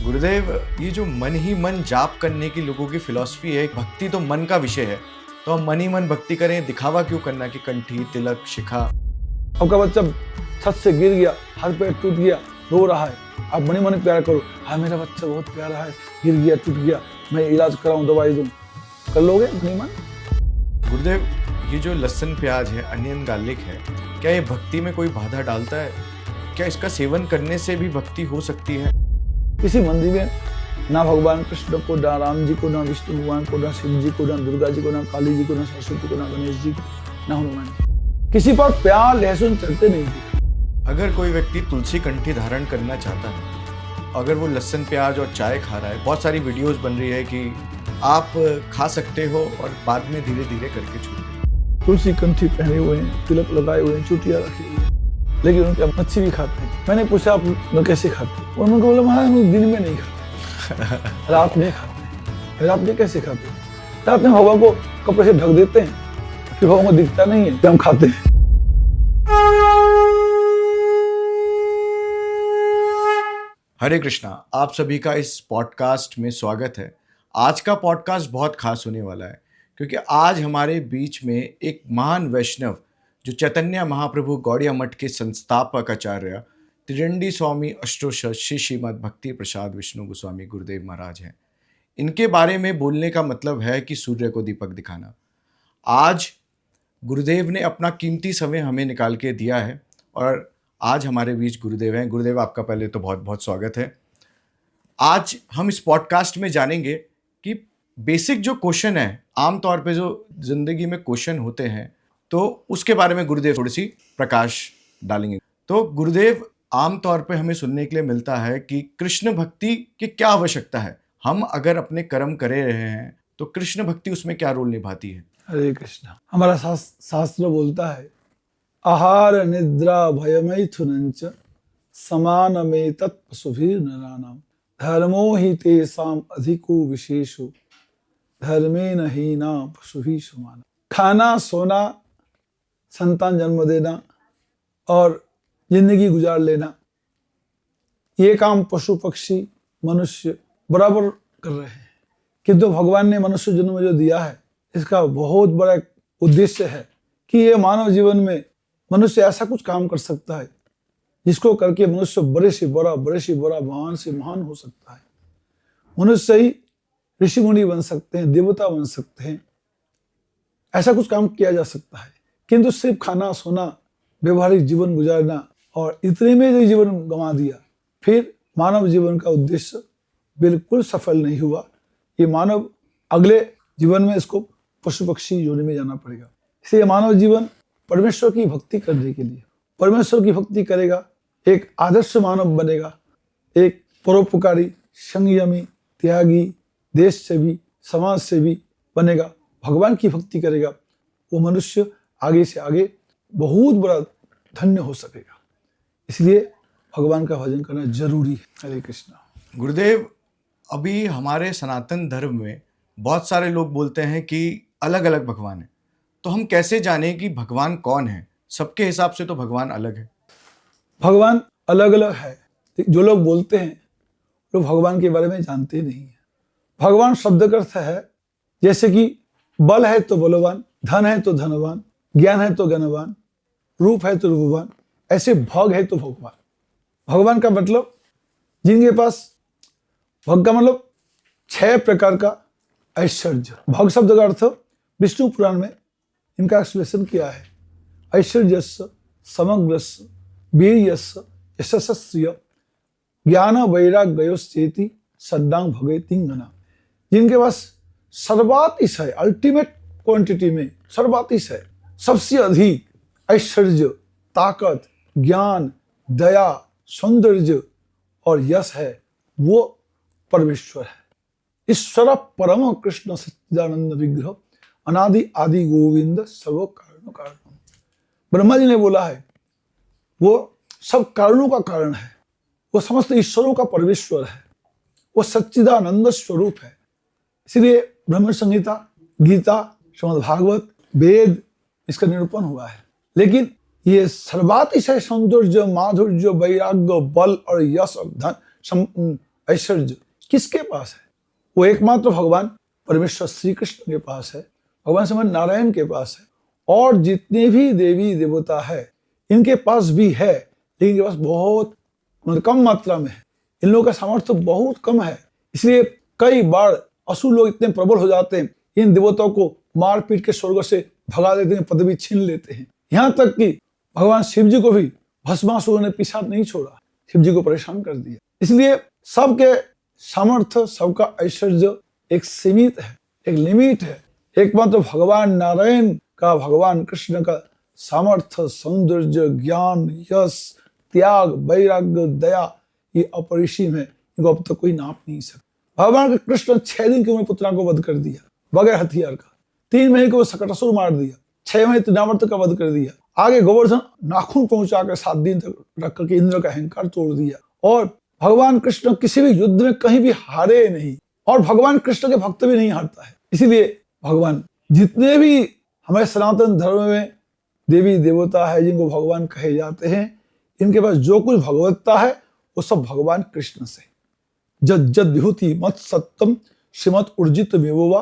गुरुदेव, ये जो मन ही मन जाप करने की लोगों की फिलॉसफी है, भक्ति तो मन का विषय है, तो हम मन ही मन भक्ति करें, दिखावा क्यों करना कि कंठी, तिलक, शिखा। आपका बच्चा छत से गिर गया, हाथ पैर टूट गया, रो रहा है, आप मन ही मन प्यार करो, हाँ मेरा बच्चा बहुत प्यारा है, गिर गया टूट गया, मैं इलाज कराऊं, दवाई दूं, कर लोगे मन ही मन? गुरुदेव, ये जो लहसुन प्याज है, अनियन गार्लिक है, क्या ये भक्ति में कोई बाधा डालता है? क्या इसका सेवन करने से भी भक्ति हो सकती है? किसी मंदिर में ना भगवान कृष्ण को, ना राम जी को, ना विष्णु भगवान को, ना शिव जी को, ना दुर्गा जी को, ना काली जी को, ना सरस्वती को, ना गणेश जी को, ना हनुमान जी, किसी पर प्याज लहसुन चलते नहीं थे। अगर कोई व्यक्ति तुलसी कंठी धारण करना चाहता है, अगर वो लहसुन प्याज और चाय खा रहा है, बहुत सारी वीडियोस बन रही है कि आप खा सकते हो और बाद में धीरे धीरे करके छोड़ दो। तुलसी कंठी पहने हुए हैं, तिलक लगाए हुए हैं, चुटिया रखी हुई है, लेकिन उनके मच्छी भी खाते हैं। मैंने पूछा आप लोग कैसे खाते हैं? उन्होंने बोला महाराज हम दिन में नहीं खाते, रात में खाते हैं। रात में कैसे खाते हैं? रात में भगवान को कपड़े से ढक देते हैं, फिर भगवान को दिखता नहीं है कि हम खाते हैं। हरे कृष्णा, आप सभी का इस पॉडकास्ट में स्वागत है। आज का पॉडकास्ट बहुत खास होने वाला है क्योंकि आज हमारे बीच में एक महान वैष्णव जो चैतन्य महाप्रभु गौड़िया मठ के संस्थापक आचार्य त्रिदंडी स्वामी अष्टोत्तर श्री श्रीमद् भक्ति प्रसाद विष्णु गोस्वामी गुरुदेव महाराज हैं। इनके बारे में बोलने का मतलब है कि सूर्य को दीपक दिखाना। आज गुरुदेव ने अपना कीमती समय हमें निकाल के दिया है और आज हमारे बीच गुरुदेव हैं। गुरुदेव, आपका पहले तो बहुत बहुत स्वागत है। आज हम इस पॉडकास्ट में जानेंगे कि बेसिक जो क्वेश्चन है, आमतौर पे जो जिंदगी में क्वेश्चन होते हैं, तो उसके बारे में गुरुदेव थोड़ी सी प्रकाश डालेंगे। तो गुरुदेव, आमतौर पे हमें सुनने के लिए मिलता है कि कृष्ण भक्ति की क्या आवश्यकता है। हम अगर अपने कर्म करे रहे हैं तो कृष्ण भक्ति उसमें क्या रोल निभाती है? हरे कृष्णा। हमारा शास्त्र बोलता है, आहार निद्रा भयमैथुनंच समानमेतत् पशुभिः नराणाम धर्मो हि तेषाम् अधिको विशेषो धर्मेण हीना पशुभिः समाना। खाना, सोना, संतान जन्म देना और जिंदगी गुजार लेना, ये काम पशु पक्षी मनुष्य बराबर कर रहे हैं। किंतु भगवान ने मनुष्य जन्म जो दिया है, इसका बहुत बड़ा उद्देश्य है कि ये मानव जीवन में मनुष्य ऐसा कुछ काम कर सकता है जिसको करके मनुष्य बड़े से बड़ा महान से महान हो सकता है। मनुष्य ही ऋषि मुनि बन सकते हैं, देवता बन सकते हैं, ऐसा कुछ काम किया जा सकता है। किंतु सिर्फ खाना, सोना, व्यवहारिक जीवन गुजारना और इतने में जो जीवन गंवा दिया, फिर मानव जीवन का उद्देश्य बिल्कुल सफल नहीं हुआ। ये मानव अगले जीवन में इसको पशु पक्षी योनि में जाना पड़ेगा। इसलिए मानव जीवन परमेश्वर की भक्ति करने के लिए, परमेश्वर की भक्ति करेगा, एक आदर्श मानव बनेगा, एक परोपकारी, संयमी, त्यागी, देश सेवी, समाज सेवी बनेगा, भगवान की भक्ति करेगा, वो मनुष्य आगे से आगे बहुत बड़ा धन्य हो सकेगा। इसलिए भगवान का भजन करना जरूरी है। हरे कृष्णा। गुरुदेव, अभी हमारे सनातन धर्म में बहुत सारे लोग बोलते हैं कि अलग अलग भगवान है, तो हम कैसे जाने कि भगवान कौन है? सबके हिसाब से तो भगवान अलग है। भगवान अलग अलग है। जो लोग बोलते हैं वो भगवान के बारे में जानते नहीं है। भगवान शब्द का अर्थ है, जैसे कि बल है तो बलवान, धन है तो धनवान, ज्ञान है तो ज्ञानवान, रूप है तो रूपवान, ऐसे भग है तो भगवान। भगवान का मतलब जिनके पास, भग का मतलब 6 प्रकार का ऐश्वर्य। भग शब्द का अर्थ विष्णु पुराण में इनका एक्सप्लेनेशन किया है। ऐश्वर्यस्य समग्रस्य वीर्यस्य यशस्स्य ज्ञान वैराग्योश्चेति सद्दां भगेतिंगना। जिनके पास सर्वातिशय, अल्टीमेट क्वांटिटी में सर्वातिशय, सबसे अधिक ऐश्वर्य, ताकत, ज्ञान, दया, सौंदर्य और यश है, वो परमेश्वर है। ईश्वर परम कृष्ण सच्चिदानंद विग्रह अनादि आदि गोविंद सर्व कारण कारण। ब्रह्मा जी ने बोला है, वो सब कारणों का कारण है, वो समस्त ईश्वरों का परमेश्वर है, वो सच्चिदानंद स्वरूप है। इसलिए ब्रह्म संहिता, गीता, श्रीमद् भागवत, वेद, इसका निरूपण हुआ है। लेकिन ये सर्वातिशय सौंदर्य, माधुर्य, वैराग्य, बल और यश और धन, ऐश्वर्य किसके पास है? वो एकमात्र भगवान परमेश्वर श्री कृष्ण के पास है, भगवान श्रीमन नारायण के पास है। और जितने भी देवी देवता है इनके पास भी है, लेकिन इनके पास बहुत कम मात्रा में है। इन लोगों का सामर्थ्य बहुत कम है, इसलिए कई बार असुर लोग इतने प्रबल हो जाते हैं, इन देवताओं को मार पीट के स्वर्ग से भगा देते हैं, पदवी छीन लेते हैं। यहाँ तक कि भगवान शिव जी को भी भस्मासुर ने पीछा नहीं छोड़ा, शिव जी को परेशान कर दिया। इसलिए सबके सामर्थ्य, सबका ऐश्वर्य एक सीमित है, एक लिमिट है। एकमात्र भगवान नारायण का, भगवान कृष्ण का सामर्थ्य, सौंदर्य, ज्ञान, यश, त्याग, वैराग्य, दया ये अपरिसीम है, इनको अब तक कोई नाप नहीं सकता। भगवान कृष्ण 6 दिन की उम्र पुत्रा को वध कर दिया बगैर हथियार का, 3 महीने को सकटासुर मार दिया, 6 महीने तृणावर्त का वध कर दिया, आगे गोवर्धन नाखून पहुंचाकर 7 दिन तक रख करके इंद्र का अहंकार तोड़ दिया। और भगवान कृष्ण किसी भी युद्ध में कहीं भी हारे नहीं, और भगवान कृष्ण के भक्त भी नहीं हारता है। इसीलिए भगवान जितने भी हमारे सनातन धर्म में देवी देवता है जिनको भगवान कहे जाते हैं, इनके पास जो कुछ भगवत्ता है वो सब भगवान कृष्ण से। जद जद विभूति मत सत्यम श्रीमत ऊर्जित मेवोवा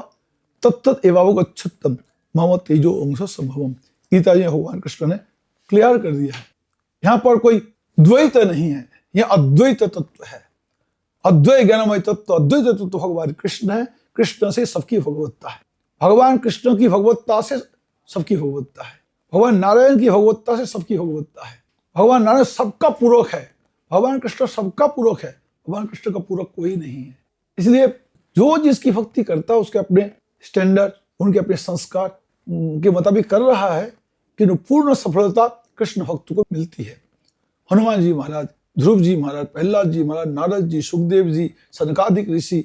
तत्त एवावगच्छत्तम मम तेजो अंश संभवम। गीता जी में भगवान कृष्ण ने क्लियर कर दिया है। यहाँ पर कोई द्वैत नहीं है, यह अद्वैत तत्व है, अद्वैत ज्ञानमय तत्व, अद्वैत तत्व भगवान कृष्ण है। कृष्ण से सबकी भगवत्ता है, भगवान कृष्ण की भगवत्ता से सबकी भगवत्ता है, भगवान नारायण की भगवत्ता से सबकी भगवत्ता है। भगवान नारायण सबका पूरक है, भगवान कृष्ण सबका पूरक है, भगवान कृष्ण का पूरक कोई नहीं है। इसलिए जो जिसकी भक्ति करता है उसके अपने स्टैंडर्ड, उनके अपने संस्कार के मुताबिक कर रहा है, कि पूर्ण सफलता कृष्ण भक्त को मिलती है। हनुमान जी महाराज, ध्रुव जी महाराज, प्रहलाद जी महाराज, नारद जी, सुखदेव जी, सनकादिक ऋषि,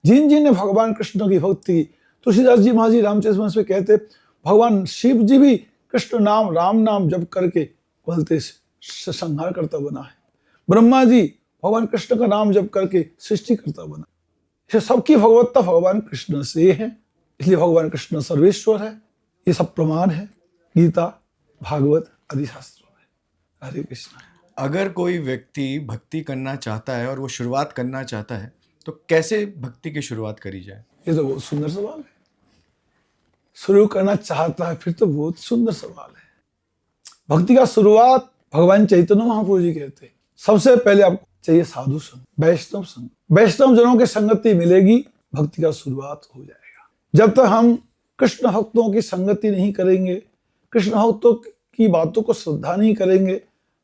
जिन जिन ने भगवान कृष्ण की भक्ति की, तुलसीदास जी महाराज जी रामचरितमानस में कहते भगवान शिव जी भी कृष्ण नाम, राम नाम जप करके बोलते संहार करता बना है। ब्रह्मा जी भगवान कृष्ण का नाम जप करके सृष्टि करता बना। ये सबकी भगवत्ता भगवान कृष्ण से है, इसलिए भगवान कृष्ण सर्वेश्वर है। ये सब प्रमाण है गीता, भागवत आदि शास्त्रों में। हरे कृष्ण। अगर कोई व्यक्ति भक्ति करना चाहता है और वो शुरुआत करना चाहता है तो कैसे भक्ति की शुरुआत करी जाए? ये तो बहुत सुंदर सवाल है। शुरू करना चाहता है फिर तो बहुत सुंदर सवाल है। भक्ति का शुरुआत भगवान चैतन्य महाप्रभु जी कहते हैं, सबसे पहले आपको चाहिए साधु संग, वैष्णव संग। वैष्णव जनों की संगति मिलेगी, भक्ति का शुरुआत हो जाएगा। जब तक हम कृष्ण भक्तों की संगति नहीं करेंगे, कृष्ण भक्तों की बातों को श्रद्धा नहीं करेंगे,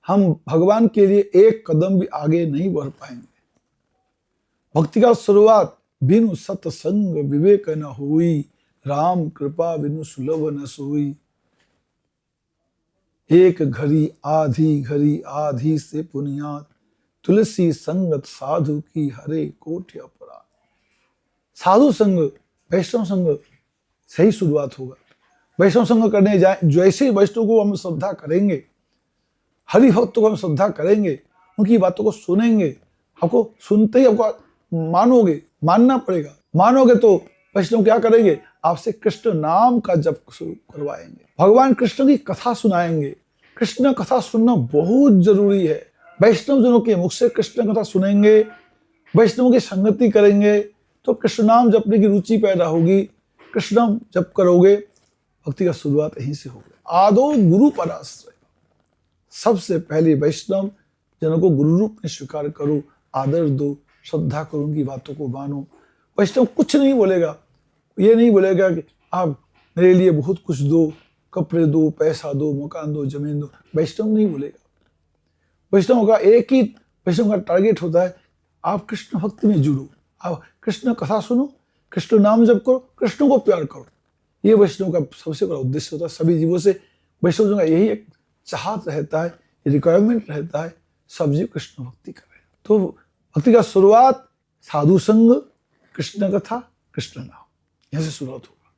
हम भगवान के लिए एक कदम भी आगे नहीं बढ़ पाएंगे। भक्ति का शुरुआत बिनु सत्संग विवेक न हुई, राम कृपा बिनु सुलभ न सोई। एक घड़ी आधी आधी से पुनियाद, तुलसी संगत साधु की हरे कोटि अपराध। साधु संग, वैष्णव संग से ही शुरुआत होगा। वैष्णव संग करने जाए, जैसे वैष्णव को हम श्रद्धा करेंगे, हरि भक्त को हम श्रद्धा करेंगे, उनकी बातों को सुनेंगे, आपको सुनते ही आपको मानोगे, मानना पड़ेगा। मानोगे तो वैष्णव क्या करेंगे, आपसे कृष्ण नाम का जप शुरू करवाएंगे, भगवान कृष्ण की कथा सुनाएंगे। कृष्ण कथा सुनना बहुत जरूरी है। वैष्णव जनों के मुख से कृष्ण कथा सुनेंगे, वैष्णव की संगति करेंगे तो कृष्ण नाम जपने की रुचि पैदा होगी। कृष्ण नाम जप करोगे, भक्ति का शुरुआत यहीं से होगी। आदो गुरु पराश्रय, सबसे पहले वैष्णव जनों को गुरु रूप में स्वीकार करो, आदर दो, श्रद्धा करो, उनकी बातों को मानो। वैष्णव कुछ नहीं बोलेगा, ये नहीं बोलेगा कि आप मेरे लिए बहुत कुछ दो, कपड़े दो, पैसा दो, मकान दो, जमीन दो। वैष्णव नहीं बोलेगा। वैष्णव का एक ही वैष्णव का टारगेट होता है, आप कृष्ण भक्ति में जुड़ो, आप कृष्ण कथा सुनो, कृष्ण नाम जप करो, कृष्ण को प्यार करो। ये वैष्णव का सबसे बड़ा उद्देश्य होता है। सभी जीवों से वैष्णव का यही एक चाहत रहता है, रिक्वायरमेंट रहता है, सब जीव कृष्ण भक्ति करें। तो भक्ति का शुरुआत साधु संग, कृष्ण कथा, कृष्ण नाम, यहाँ से शुरुआत होगा।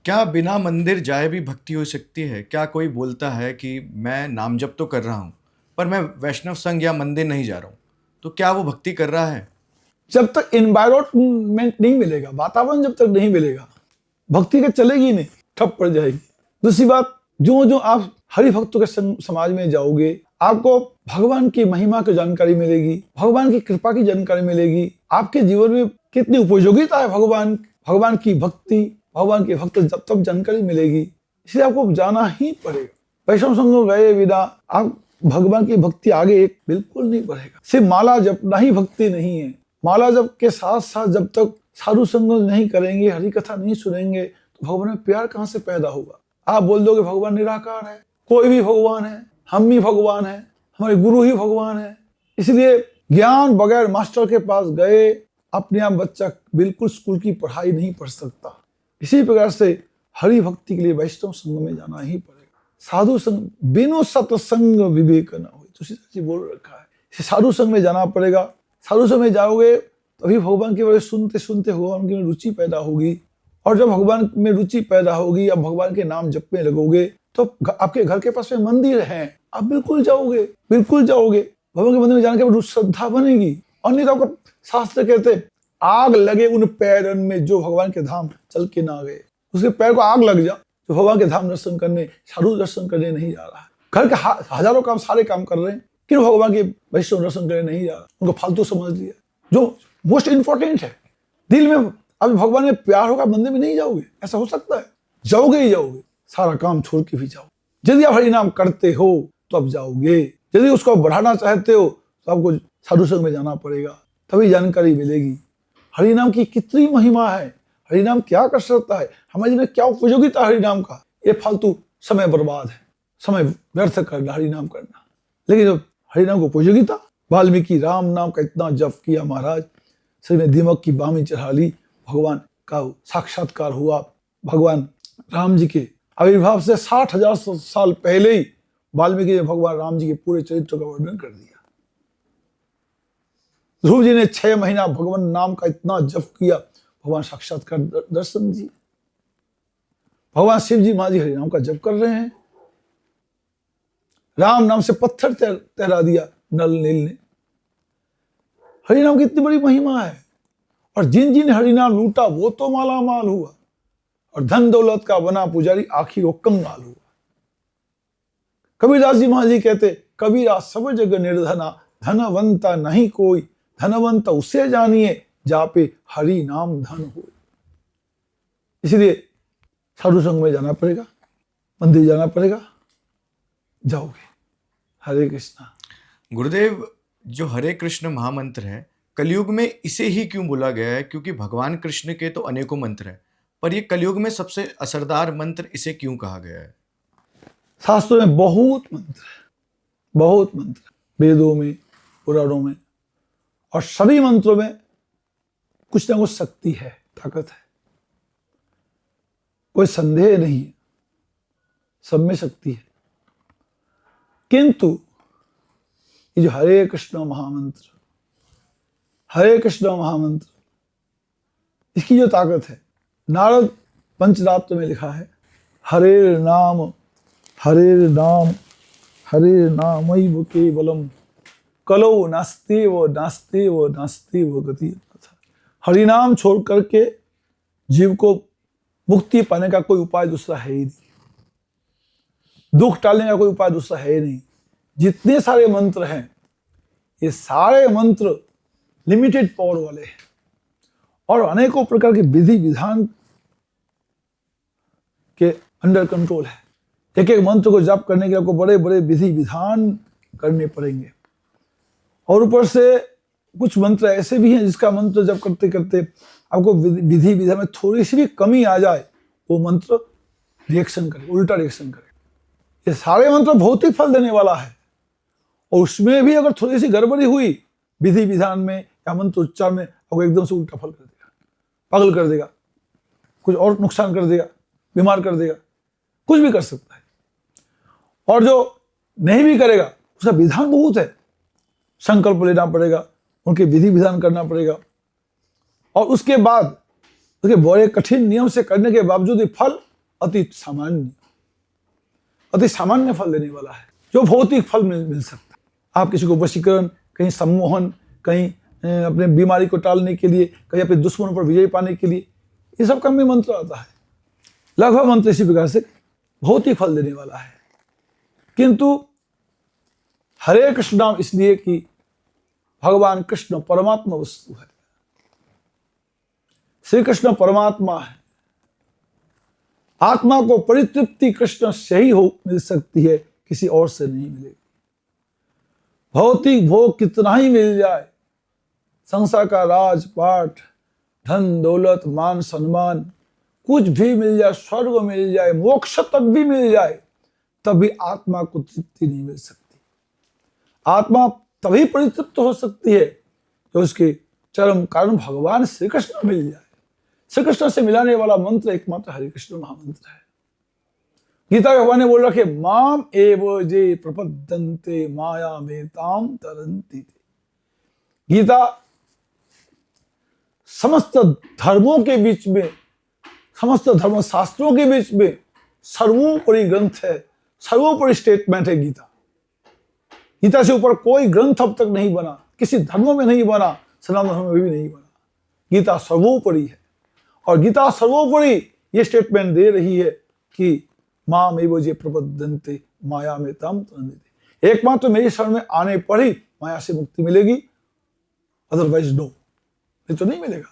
क्या बिना मंदिर जाए भी भक्ति हो सकती है? क्या कोई बोलता है कि मैं नाम जप तो कर रहा हूँ पर मैं वैष्णव संघ या मंदिर नहीं जा रहा हूँ, तो क्या वो भक्ति कर रहा है? जब तक एनवायरमेंट नहीं मिलेगा, वातावरण जब तक नहीं मिलेगा, भक्ति का चलेगी नहीं, ठप पड़ जाएगी। दूसरी बात, जो जो आप हरि भक्तों के समाज में जाओगे, आपको भगवान की महिमा की जानकारी मिलेगी, भगवान की कृपा की जानकारी मिलेगी, आपके जीवन में कितनी उपयोगिता है भगवान की भक्ति, भगवान के भक्त जब तक जानकारी मिलेगी। इसलिए आपको जाना ही पड़ेगा। वैष्णव संग गए बिना आप भगवान की भक्ति आगे एक बिल्कुल नहीं बढ़ेगा। सिर्फ माला जपना ही भक्ति नहीं है। माला जप के साथ साथ जब तक साधु संग नहीं करेंगे, हरि कथा नहीं सुनेंगे, तो भगवान में प्यार कहाँ से पैदा होगा। आप बोल दोगे भगवान निराकार है, कोई भी भगवान है, हम ही भगवान है, हमारे गुरु ही भगवान है। इसलिए ज्ञान बगैर मास्टर के पास गए अपने आप बच्चा बिल्कुल स्कूल की पढ़ाई नहीं पढ़ सकता। इसी प्रकार से हरि भक्ति के लिए वैष्णव संघ में जाना ही पड़ेगा। साधु संघ बिनु सत्संग विवेक न हो, तुलसीदास जी बोल रखा है। इसे साधु संघ में जाना पड़ेगा। साधु संघ में जाओगे तभी भगवान के बारे में सुनते सुनते भगवान की रुचि पैदा होगी, और जब भगवान में रुचि पैदा होगी, अब भगवान के नाम जपने लगोगे, तो आपके घर के पास में मंदिर है, आप बिल्कुल जाओगे, बिल्कुल जाओगे। भगवान के मंदिर में जाने के बाद श्रद्धा बनेगी। और नहीं तो आपको शास्त्र कहते आग लगे उन पैरन में जो भगवान के धाम चल के ना गए। उसके पैर को आग लग जा जो भगवान के धाम दर्शन करने, साधु दर्शन करने नहीं जा रहा है। घर के हजारों काम, सारे काम कर रहे हैं, क्यों भगवान के वैष्णव दर्शन करने नहीं जा रहा। उनको फालतू समझ लिया। जो मोस्ट इंपॉर्टेंट है, दिल में अभी भगवान में प्यार होगा, मंदिर में नहीं जाओगे, ऐसा हो सकता है? जाओगे ही जाओगे, सारा काम छोड़ के भी जाओ। यदि आप हरि नाम करते हो तो आप जाओगे। यदि उसको बढ़ाना चाहते हो तो आपको साधु संग में जाना पड़ेगा, तभी जानकारी मिलेगी हरि नाम की कितनी महिमा है, हरि नाम क्या कर सकता है, हमारे जीवन में क्या उपयोगिता हरि नाम का। ये फालतू समय बर्बाद है, समय व्यर्थ करना हरि नाम करना। लेकिन जब हरि नाम को उपयोगिता, वाल्मीकि राम नाम का इतना जप किया महाराज, शरीर में दीमक की बामी चढ़ा ली, भगवान का साक्षात्कार हुआ। भगवान राम जी के आविर्भाव से 60,000 साल पहले ही वाल्मीकि ने भगवान राम जी के पूरे चरित्र का वर्णन कर दिया। ध्रुव जी ने 6 महीना भगवान नाम का इतना जप किया, भगवान साक्षात्कार दर्शन दिए। भगवान शिव जी महाराज हरि नाम का जप कर रहे हैं। राम नाम से पत्थर तैरा दिया नल नील ने। हरि नाम की इतनी बड़ी महिमा है। और जिन जिन हरि नाम लूटा वो तो माला माल हुआ, और धन दौलत का बना पुजारी आखिर वो कंगाल हुआ। कबीरदास जी महाराज जी कहते, कबीरा सब जग निर्धना, धनवंता नहीं कोई, धनवंत उसे जानिए जापे हरि नाम धन हो। इसलिए साधु संग में जाना पड़ेगा, मंदिर जाना पड़ेगा, जाओगे। हरे कृष्णा। गुरुदेव, जो हरे कृष्ण महामंत्र है, कलयुग में इसे ही क्यों बोला गया है? क्योंकि भगवान कृष्ण के तो अनेकों मंत्र हैं, पर ये कलयुग में सबसे असरदार मंत्र इसे क्यों कहा गया है? शास्त्रों में बहुत मंत्र है, बहुत मंत्र, वेदों में, पुराणों में, और सभी मंत्रों में कुछ ना कुछ शक्ति है, ताकत है, कोई संदेह नहीं है, सब में शक्ति है। किंतु ये जो हरे कृष्ण महामंत्र, हरे कृष्ण महामंत्र, इसकी जो ताकत है, नारद पंचरात्र में लिखा है, हरे नाम हरे नाम हरे नामैव केवलम कलो नास्तेव नास्तेव नास्तेव गति। हरि नाम छोड़ करके जीव को मुक्ति पाने का कोई उपाय दूसरा है ही नहीं, दुख टालने का कोई उपाय दूसरा है ही नहीं। जितने सारे मंत्र हैं, ये सारे मंत्र लिमिटेड पावर वाले हैं, और अनेकों प्रकार के विधि विधान के अंडर कंट्रोल है। एक एक मंत्र को जप करने के लिए आपको बड़े बड़े विधि विधान करने पड़ेंगे। और ऊपर से कुछ मंत्र ऐसे भी हैं जिसका मंत्र जप करते करते आपको विधि विधान में थोड़ी सी भी कमी आ जाए, वो मंत्र रिएक्शन करे, उल्टा रिएक्शन करे। ये सारे मंत्र भौतिक फल देने वाला है, और उसमें भी अगर थोड़ी सी गड़बड़ी हुई विधि विधान में या मंत्र उच्चार में, आपको एकदम से उल्टा फल कर देगा, पागल कर देगा, कुछ और नुकसान कर देगा, बीमार कर देगा, कुछ भी कर सकता है। और जो नहीं भी करेगा उसका विधान बहुत है, संकल्प लेना पड़ेगा, उनके विधि विधान करना पड़ेगा, और उसके बाद उसके बड़े कठिन नियम से करने के बावजूद ये फल अति सामान्य फल देने वाला है, जो भौतिक फल मिल सकता है। आप किसी को वशीकरण, कहीं सम्मोहन, कहीं अपने बीमारी को टालने के लिए, कहीं अपने दुश्मनों पर विजय पाने के लिए, ये सब काम में मंत्र आता है। लगभग मंत्र इसी प्रकार से भौतिक फल देने वाला है। किंतु हरे कृष्ण नाम इसलिए कि भगवान कृष्ण परमात्मा वस्तु है, श्री कृष्ण परमात्मा है। आत्मा को परितृप्ति कृष्ण से ही मिल सकती है, किसी और से नहीं मिलेगी। भौतिक भोग कितना ही मिल जाए, संसार का राजपाट, धन दौलत मान सम्मान कुछ भी मिल जाए, स्वर्ग मिल जाए, मोक्ष तक भी मिल जाए, तभी आत्मा को तृप्ति नहीं मिल सकती। आत्मा तभी परितृप्त हो सकती है कि उसके चरम कारण भगवान श्री कृष्ण मिल जाए। श्री कृष्ण से मिलाने वाला मंत्र एकमात्र हरे कृष्ण महामंत्र है। गीता भगवान ने बोल रखे, माम एव जे प्रपद्यन्ते माया में ताम तरन्ति ते। गीता समस्त धर्मों के बीच में, समस्त धर्म शास्त्रों के बीच में सर्वोपरि ग्रंथ है, सर्वोपरि स्टेटमेंट है गीता। गीता से ऊपर कोई ग्रंथ अब तक नहीं बना, किसी धर्म में नहीं बना, सनातन धर्म में भी नहीं बना। गीता सर्वोपरि है और गीता सर्वोपरि ये स्टेटमेंट दे रही है कि माम एव जे प्रपद्यन्ते माया में ताम तरन्ति ते। एकमात्र मेरी शरण में आने पर ही माया से मुक्ति मिलेगी, अदरवाइज नो, नहीं तो नहीं मिलेगा।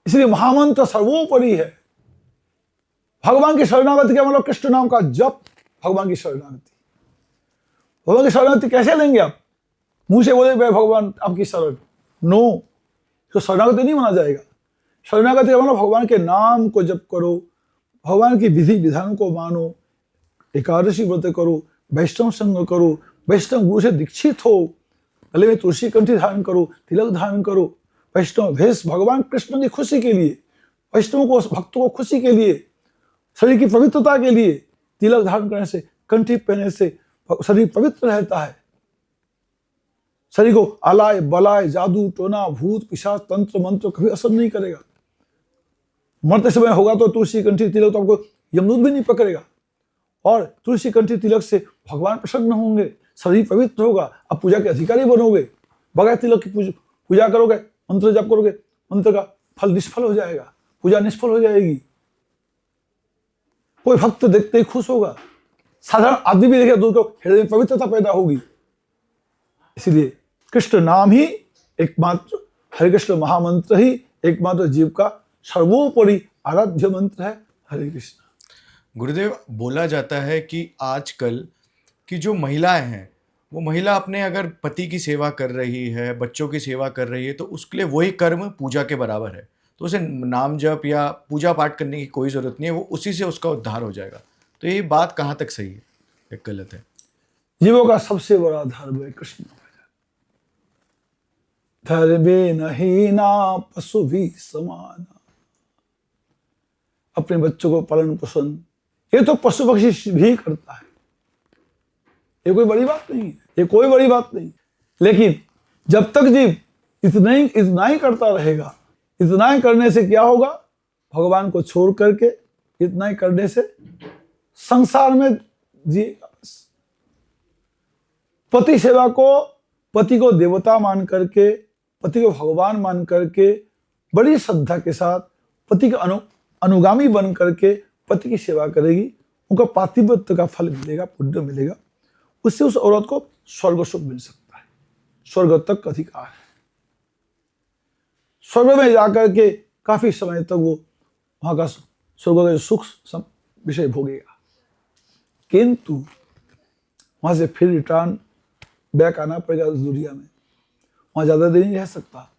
इसलिए महामंत्र सर्वोपरि है। भगवान की शरणागति क्या मतलब? कृष्ण नाम का जप, भगवान की शरणागति। भगवान की शरणागति कैसे लेंगे आप? मुंह से बोले भगवान आपकी शरण, नो, तो शरणागति नहीं माना जाएगा। शरणागति का मतलब भगवान के नाम को जप करो, भगवान की विधि विधान को मानो, एकादशी व्रत करो, वैष्णव संग करो, वैष्णव गुरु से दीक्षित हो, गले में तुलसी कंठी धारण करो, तिलक धारण करो, वैष्णव भेष भगवान कृष्ण की खुशी के लिए, वैष्णव को भक्तों को खुशी के लिए, शरीर की पवित्रता के लिए। तिलक धारण करने से, कंठी पहनने से शरीर पवित्र रहता है। शरीर को अलाय बलाय जादू टोना भूत पिशाच तंत्र मंत्र कभी असर नहीं करेगा। मरते समय होगा तो तुलसी कंठी तिलक तो आपको यमदूत भी नहीं पकड़ेगा, और तुलसी कंठी तिलक से भगवान प्रसन्न होंगे, शरीर पवित्र होगा, आप पूजा के अधिकारी बनोगे। बगैर तिलक की पूजा करोगे, मंत्र जप करोगे, मंत्र का फल निष्फल हो जाएगा, पूजा निष्फल हो जाएगी। कोई भक्त देखते ही खुश होगा, साधारण आदमी भी देखे तो हृदय में पवित्रता पैदा होगी। इसलिए कृष्ण नाम ही एकमात्र, हरे कृष्ण महामंत्र ही एकमात्र जीव का सर्वोपरि आराध्य मंत्र है। हरे कृष्ण। गुरुदेव, बोला जाता है कि आजकल की जो महिलाएं हैं, वो महिला अपने अगर पति की सेवा कर रही है, बच्चों की सेवा कर रही है, तो उसके लिए वही कर्म पूजा के बराबर है, तो उसे नाम जप या पूजा पाठ करने की कोई ज़रूरत नहीं है, वो उसी से उसका उद्धार हो जाएगा। तो ये बात कहाँ तक सही है या गलत है? जीवों का सबसे बड़ा धर्म है कृष्ण धर्मे नहीं ना पशु भी समान। अपने बच्चों को पालन पोषण ये तो पशु पक्षी भी करता है, ये कोई बड़ी बात नहीं है, ये कोई बड़ी बात नहीं। लेकिन जब तक जीव इतना ही करता रहेगा, इतना ही करने से क्या होगा? भगवान को छोड़ करके इतना ही करने से संसार में जिएगा। पति सेवा को, पति को देवता मान करके, पति को भगवान मान करके, बड़ी श्रद्धा के साथ पति के अनुगामी बन करके पति की सेवा करेगी, उनका पातिव्रत्य का फल मिलेगा, पुण्य मिलेगा। उससे उस औरत को स्वर्ग सुख मिल सकता है, स्वर्ग तक अधिकार है। स्वर्ग में जाकर के काफी समय तक वो वहां का स्वर्ग का सुख विषय भोगेगा, किंतु वहां से फिर रिटर्न बैक आना पड़ेगा उस दुनिया में, वहां ज्यादा देर नहीं रह सकता।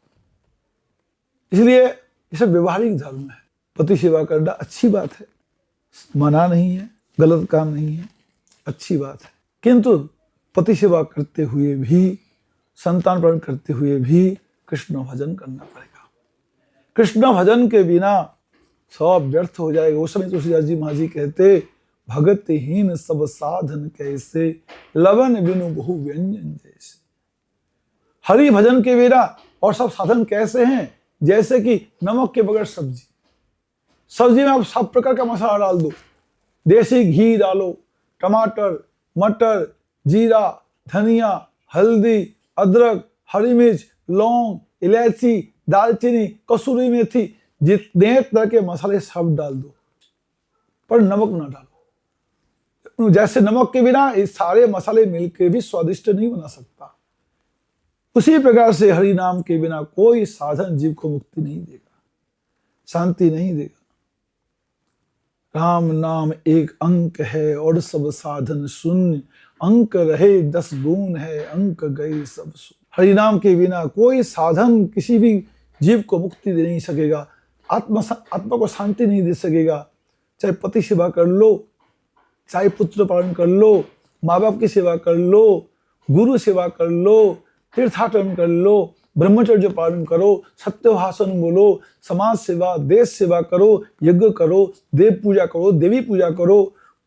इसलिए ये सब व्यवहारिक धर्म है। पति सेवा करना अच्छी बात है, मना नहीं है, गलत काम नहीं है, अच्छी बात है। किंतु पति सेवा करते हुए भी, संतान पालन करते हुए भी कृष्ण भजन करना पड़ेगा। कृष्ण भजन के बिना सब व्यर्थ हो जाएगा। उस समय तुलसीदास जी महाराज कहते, भगतहीन सब साधन कैसे, लवन बिनु बहु व्यंजन जैसे। हरि भजन के बिना और सब साधन कैसे हैं? जैसे कि नमक के बगैर सब्जी। सब्जी में आप सब प्रकार का मसाला डाल दो, देसी घी डालो, टमाटर, मटर, जीरा, धनिया, हल्दी, अदरक, हरी मिर्च, लौंग, इलायची, दालचीनी, कसूरी मेथी, जितने तरह के मसाले सब डाल दो, पर नमक ना डालो। जैसे नमक के बिना ये सारे मसाले मिलकर भी स्वादिष्ट नहीं बना सकता, उसी प्रकार से हरि नाम के बिना कोई साधन जीव को मुक्ति नहीं देगा, शांति नहीं देगा। राम नाम एक अंक है और सब साधन शून्य, अंक रहे 10 गुण है, अंक गए सब शून्य। हरि नाम के बिना कोई साधन किसी भी जीव को मुक्ति दे नहीं सकेगा, आत्मा को शांति नहीं दे सकेगा। चाहे पति सेवा कर लो, चाहे पुत्र पालन कर लो, माँ बाप की सेवा कर लो, गुरु सेवा कर लो, तीर्थाटन कर लो, ब्रह्मचर्य पालन करो, सत्य भाषण बोलो, समाज सेवा, देश सेवा करो, यज्ञ करो, देव पूजा करो, देवी पूजा करो,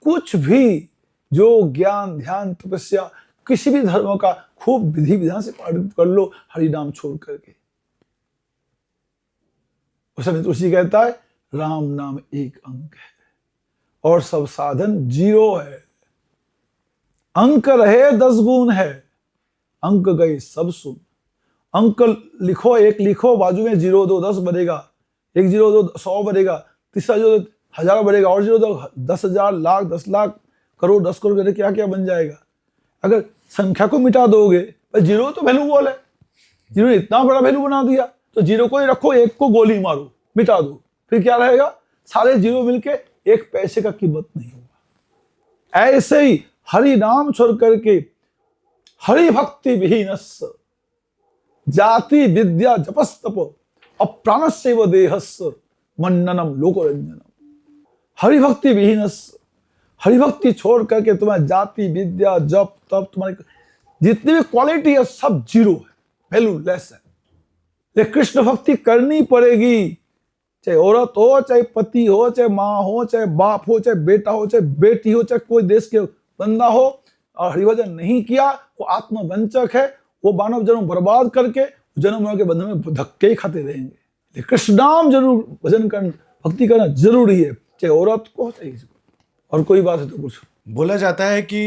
कुछ भी जो ज्ञान ध्यान तपस्या किसी भी धर्म का खूब विधि विधान से पालन कर लो, हरि नाम छोड़ करके। उस समय तुलसी कहता है राम नाम एक अंक है और सब साधन 0 है, अंक रहे 10 गुण है, अंक गए सब सुन। अंक लिखो, एक लिखो, बाजू में 0 दो 10 बनेगा, 1 0 दो 100 बनेगा, तीसरा 0 1000 बनेगा, और 0 दो 10,000, लाख, 10 लाख, करोड़, 10 करोड़ करके क्या क्या बन जाएगा। अगर संख्या को मिटा दोगे, पर 0 तो वैल्यूबल है, 0 ने इतना बड़ा वैल्यू बना दिया, तो 0 को ही रखो, 1 को गोली मारो, मिटा दो, फिर क्या रहेगा, सारे 0 मिलके 1 पैसे का कीमत नहीं होगा। ऐसे ही हरि नाम छोड़ करके हरि भक्ति विहीनस्य जाति विद्या जपस्तप अप्राणस्यैव देहस्य मन्ननम लोकरंजनम। हरि भक्ति विहीनस्य, हरि भक्ति छोड़ करके तुम्हारी जाति विद्या जप तप तुम्हारी जितनी भी क्वालिटी है सब 0 है, वैल्यूलेस है। ये कृष्ण भक्ति करनी पड़ेगी, चाहे औरत हो, चाहे पति हो, चाहे माँ हो, चाहे बाप हो, चाहे बेटा हो, चाहे बेटी हो, चाहे कोई देश के बंदा हो, और हरिभजन नहीं किया वो आत्मवंचक है, वो मानव जन्म बर्बाद करके जन्म मरण के बंधन में धक्के ही खाते रहेंगे। कृष्ण नाम जरूर भजन करना, भक्ति करना जरूरी है, चाहे औरत को चाहे किसी को। और कोई बात है तो कुछ बोला जाता है कि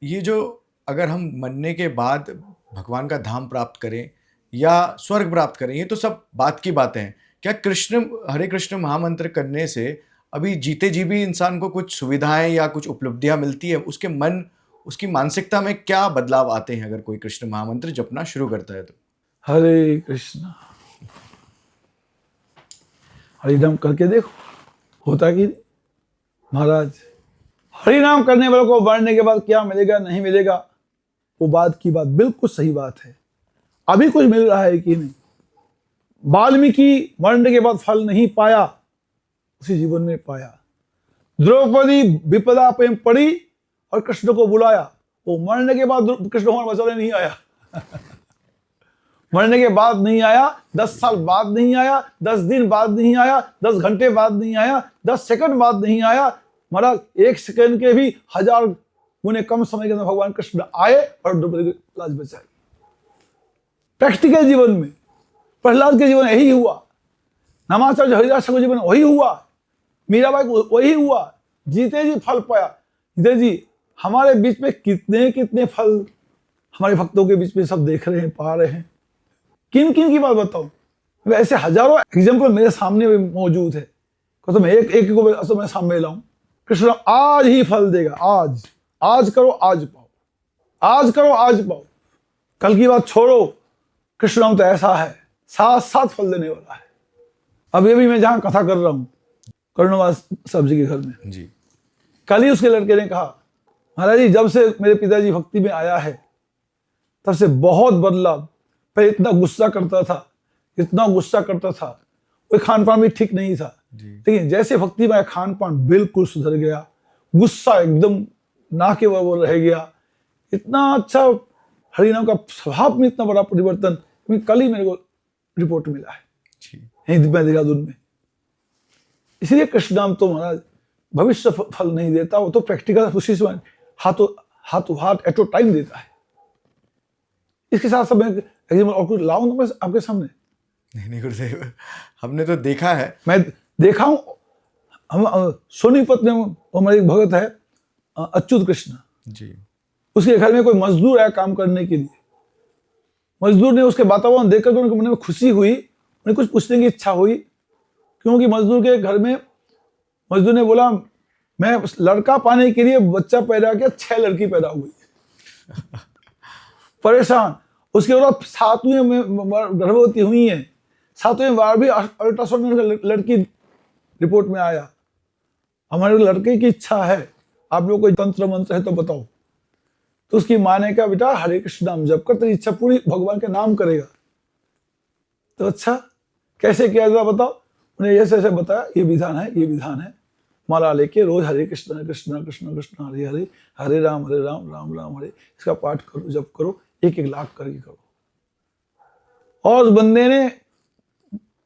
ये जो अगर हम मरने के बाद भगवान का धाम प्राप्त करें या स्वर्ग प्राप्त करें, ये तो सब बात की बातें हैं। क्या हरे कृष्ण महामंत्र करने से अभी जीते जी भी इंसान को कुछ सुविधाएं या कुछ उपलब्धियां मिलती है? उसके मन, उसकी मानसिकता में क्या बदलाव आते हैं अगर कोई कृष्ण महामंत्र जपना शुरू करता है तो? हरे कृष्णा, हरिनाम करके देखो होता कि महाराज। हरिनाम करने वालों को मरने के बाद क्या मिलेगा नहीं मिलेगा वो बात की बात, बिल्कुल सही बात है। अभी कुछ मिल रहा है कि नहीं। वाल्मीकि मरने के बाद फल नहीं पाया, उसी जीवन में पाया। द्रौपदी विपदा पे पड़ी और कृष्ण को बुलाया, वो मरने के बाद कृष्ण को बचाने नहीं आया मरने के बाद नहीं आया, 10 साल बाद नहीं आया, 10 दिन बाद नहीं आया, 10 घंटे बाद नहीं आया, 10 सेकंड बाद नहीं आया। महाराज 1 सेकंड के भी 1000 गुने कम समय के अंदर भगवान कृष्ण आए और द्रौपदी की लाज बचाई। प्रैक्टिकल जीवन में प्रहलाद के जीवन यही हुआ, नामाचार्य हरिदास के जीवन वही हुआ, मीराबाई को वही हुआ। जीते जी फल पाया। जीते जी हमारे बीच में कितने कितने फल हमारे भक्तों के बीच में सब देख रहे हैं, पा रहे हैं। किन किन की बात बताऊं, ऐसे हजारों एग्जाम्पल मेरे सामने भी मौजूद है। तो मैं एक को मैं सामने लाऊं। कृष्ण आज ही फल देगा, आज करो आज पाओ, आज करो आज पाओ। कल की बात छोड़ो, कृष्ण नाम तो ऐसा है, साथ साथ फल देने वाला है। अब ये भी मैं जहां कथा कर रहा हूं कर्णवास साहब जी के घर में जी, कल ही उसके लड़के ने कहा, महाराज जी जब से मेरे पिताजी भक्ति में आया है तब से बहुत बदलाव। पहले इतना गुस्सा करता था, कोई खान पान भी ठीक नहीं था, लेकिन जैसे भक्ति में खान पान बिल्कुल सुधर गया, गुस्सा एकदम ना के बराबर रह गया। इतना अच्छा हरिनाम का स्वभाव में इतना बड़ा परिवर्तन कल ही मेरे को रिपोर्ट मिला है देहरादून में। इसलिए कृष्ण नाम तो महाराज भविष्य फल नहीं देता, वो तो प्रैक्टिकल उसी से हाथ एट टाइम देता है। इसके साथ मैं एग्जाम्पल और कुछ लाऊं तो आपके सामने। नहीं गुरुदेव, हमने तो देखा है, मैं देखा हूं। हम सोनीपत में हमारे एक भगत है अच्युत कृष्ण जी, उसके घर में कोई मजदूर आया काम करने के लिए। मजदूर ने उसके वातावरण देखकर उनके मन में खुशी हुई, उन्हें कुछ पूछने की इच्छा हुई, क्योंकि मजदूर के घर में मजदूर ने बोला मैं लड़का पाने के लिए बच्चा पैदा किया, 6 लड़की पैदा हुई। परेशान। उसके बाद 7वें में गर्भवती हुई है, 7वें बार भी अल्ट्रासाउंड में लड़की रिपोर्ट में आया। हमारे लड़के की इच्छा है, आप लोग कोई तंत्र मंत्र है तो बताओ। तो उसकी माँ ने कहा, बेटा हरे कृष्ण नाम जप कर, तेरी इच्छा पूरी, भगवान का नाम करेगा। तो अच्छा कैसे किया जाता बताओ। उन्हें ऐसे ऐसे बताया, ये विधान है, ये विधान है। माला लेके रोज हरे कृष्ण कृष्ण कृष्ण कृष्ण हरे हरे, हरे राम राम राम हरे, इसका पाठ करो, जप करो, 1-1 लाख करके करो। और उस बंदे ने,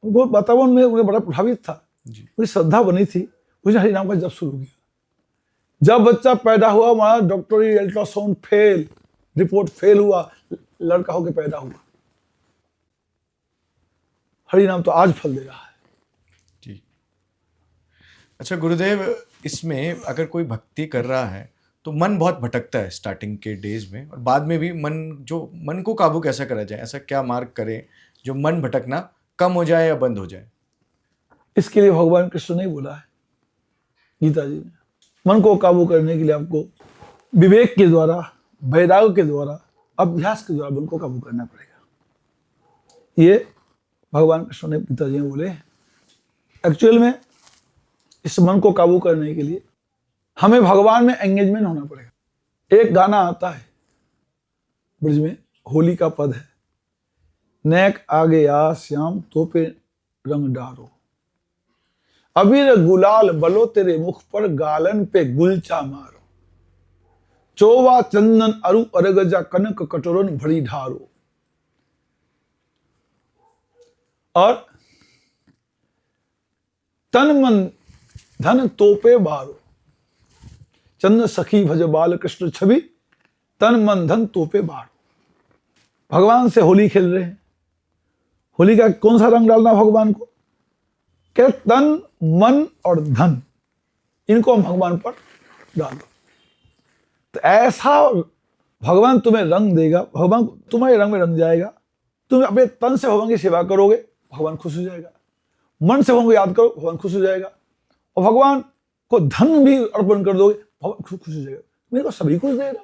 वो वातावरण में उन्हें बड़ा प्रभावित था, उनकी श्रद्धा बनी थी, उसने हरि नाम का जप शुरू किया। जब बच्चा पैदा हुआ, हमारा डॉक्टरी अल्ट्रासाउंड फेल, रिपोर्ट फेल हुआ, लड़का होकर पैदा हुआ। हरि नाम तो आज फल दे रहा है। जी। अच्छा गुरुदेव, इसमें अगर कोई भक्ति कर रहा है तो मन बहुत भटकता है स्टार्टिंग के डेज में, और बाद में भी मन को काबू कैसे करा जाए, ऐसा क्या मार्ग करें जो मन भटकना कम हो जाए या बंद हो जाए? इसके लिए भगवान कृष्ण ने बोला है गीता जी ने, मन को काबू करने के लिए आपको विवेक के द्वारा, वैराग्य के द्वारा, अभ्यास के द्वारा मन को काबू करना पड़ेगा। ये भगवान कृष्ण ने गीता जी में बोले। एक्चुअल में इस मन को काबू करने के लिए हमें भगवान में एंगेजमेंट होना पड़ेगा। एक गाना आता है ब्रज में, होली का पद है, नैक आगे आ श्याम तो पे रंग डारो, अबीर गुलाल बलो तेरे मुख पर, गालन पे गुलचा मारो, चोवा चंदन अरु अरगजा कनक कटोरन भरी ढारो। और तन मन धन तोपे बारो, चंद्र सखी भज बाल कृष्ण छवि, तन मन धन तोपे बारो। भगवान से होली खेल रहे हैं। होली का कौन सा रंग डालना भगवान को? क्या तन मन और धन, इनको हम भगवान पर डाल दो, तो ऐसा भगवान तुम्हें रंग देगा, भगवान तुम्हारे रंग में रंग जाएगा। तुम अपने तन से भगवान की सेवा करोगे, भगवान खुश हो जाएगा। मन से भगवान को याद करो, भगवान खुश हो जाएगा। और भगवान को धन भी अर्पण कर दोगे, भगवान खुश हो जाएगा। मेरे को सभी कुछ दे रहा,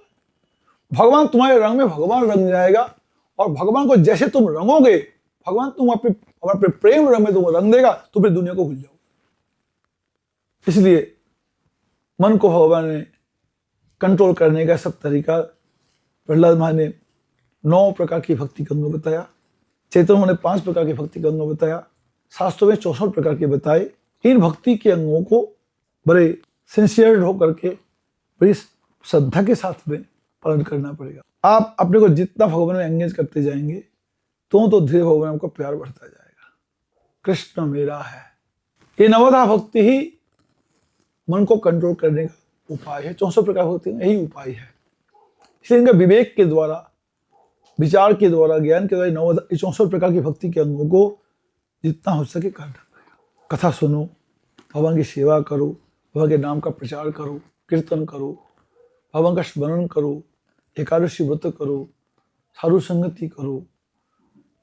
भगवान तुम्हारे रंग में भगवान रंग जाएगा। और भगवान को जैसे तुम रंगोगे, भगवान तुम अपने प्रेम रंग में तुम रंग देगा, तो फिर दुनिया को भूल जाओगे। इसलिए मन को भगवान ने कंट्रोल करने का सब तरीका, प्रहलाद महाराज ने 9 प्रकार की भक्ति के अंग बताया, चैतन्य ने 5 प्रकार की भक्ति के अंग बताया, शास्त्रों में 64 प्रकार के बताए। इन भक्ति के अंगों को बड़े सिंसियर होकर के, बड़ी श्रद्धा के साथ में पालन करना पड़ेगा। आप अपने को जितना भगवान में एंगेज करते जाएंगे, तो धीरे भगवान आपको प्यार बढ़ता जाएगा। कृष्ण मेरा है, ये नवधा भक्ति ही मन को कंट्रोल करने का उपाय है। 64 प्रकार भक्ति में यही उपाय है। इसलिए इनका विवेक के द्वारा, विचार के द्वारा, ज्ञान के द्वारा 64 प्रकार की भक्ति के अंगों को जितना हो सके करना पड़ेगा। कथा सुनो, भगवान की सेवा करो, भगवान के नाम का प्रचार करो, कीर्तन करो, भगवान का स्मरण करो, एकादशी व्रत करो, साधु संगति करो।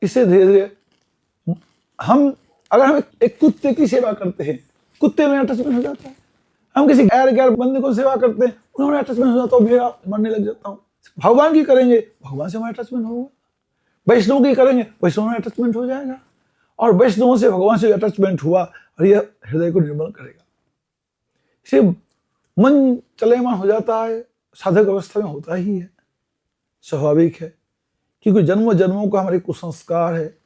इससे धीरे धीरे अगर हम एक कुत्ते की सेवा करते हैं, कुत्ते में अटैचमेंट हो जाता है। हम किसी गैर बंदे को सेवा करते हैं, उन्होंने अटैचमेंट हो जाता है, मेरा मरने लग जाता हूँ। भगवान की करेंगे, भगवान से हमारा अटैचमेंट होगा। वैष्णव की करेंगे, वैष्णव में अटैचमेंट हो जाएगा। और वैष्णव से भगवान से अटैचमेंट हुआ, और यह हृदय को निर्मल करेगा। इसे मन चलेमान हो जाता है, साधक अवस्था में होता ही है, स्वाभाविक है। क्योंकि जन्मों जन्मों का हमारे कुसंस्कार है,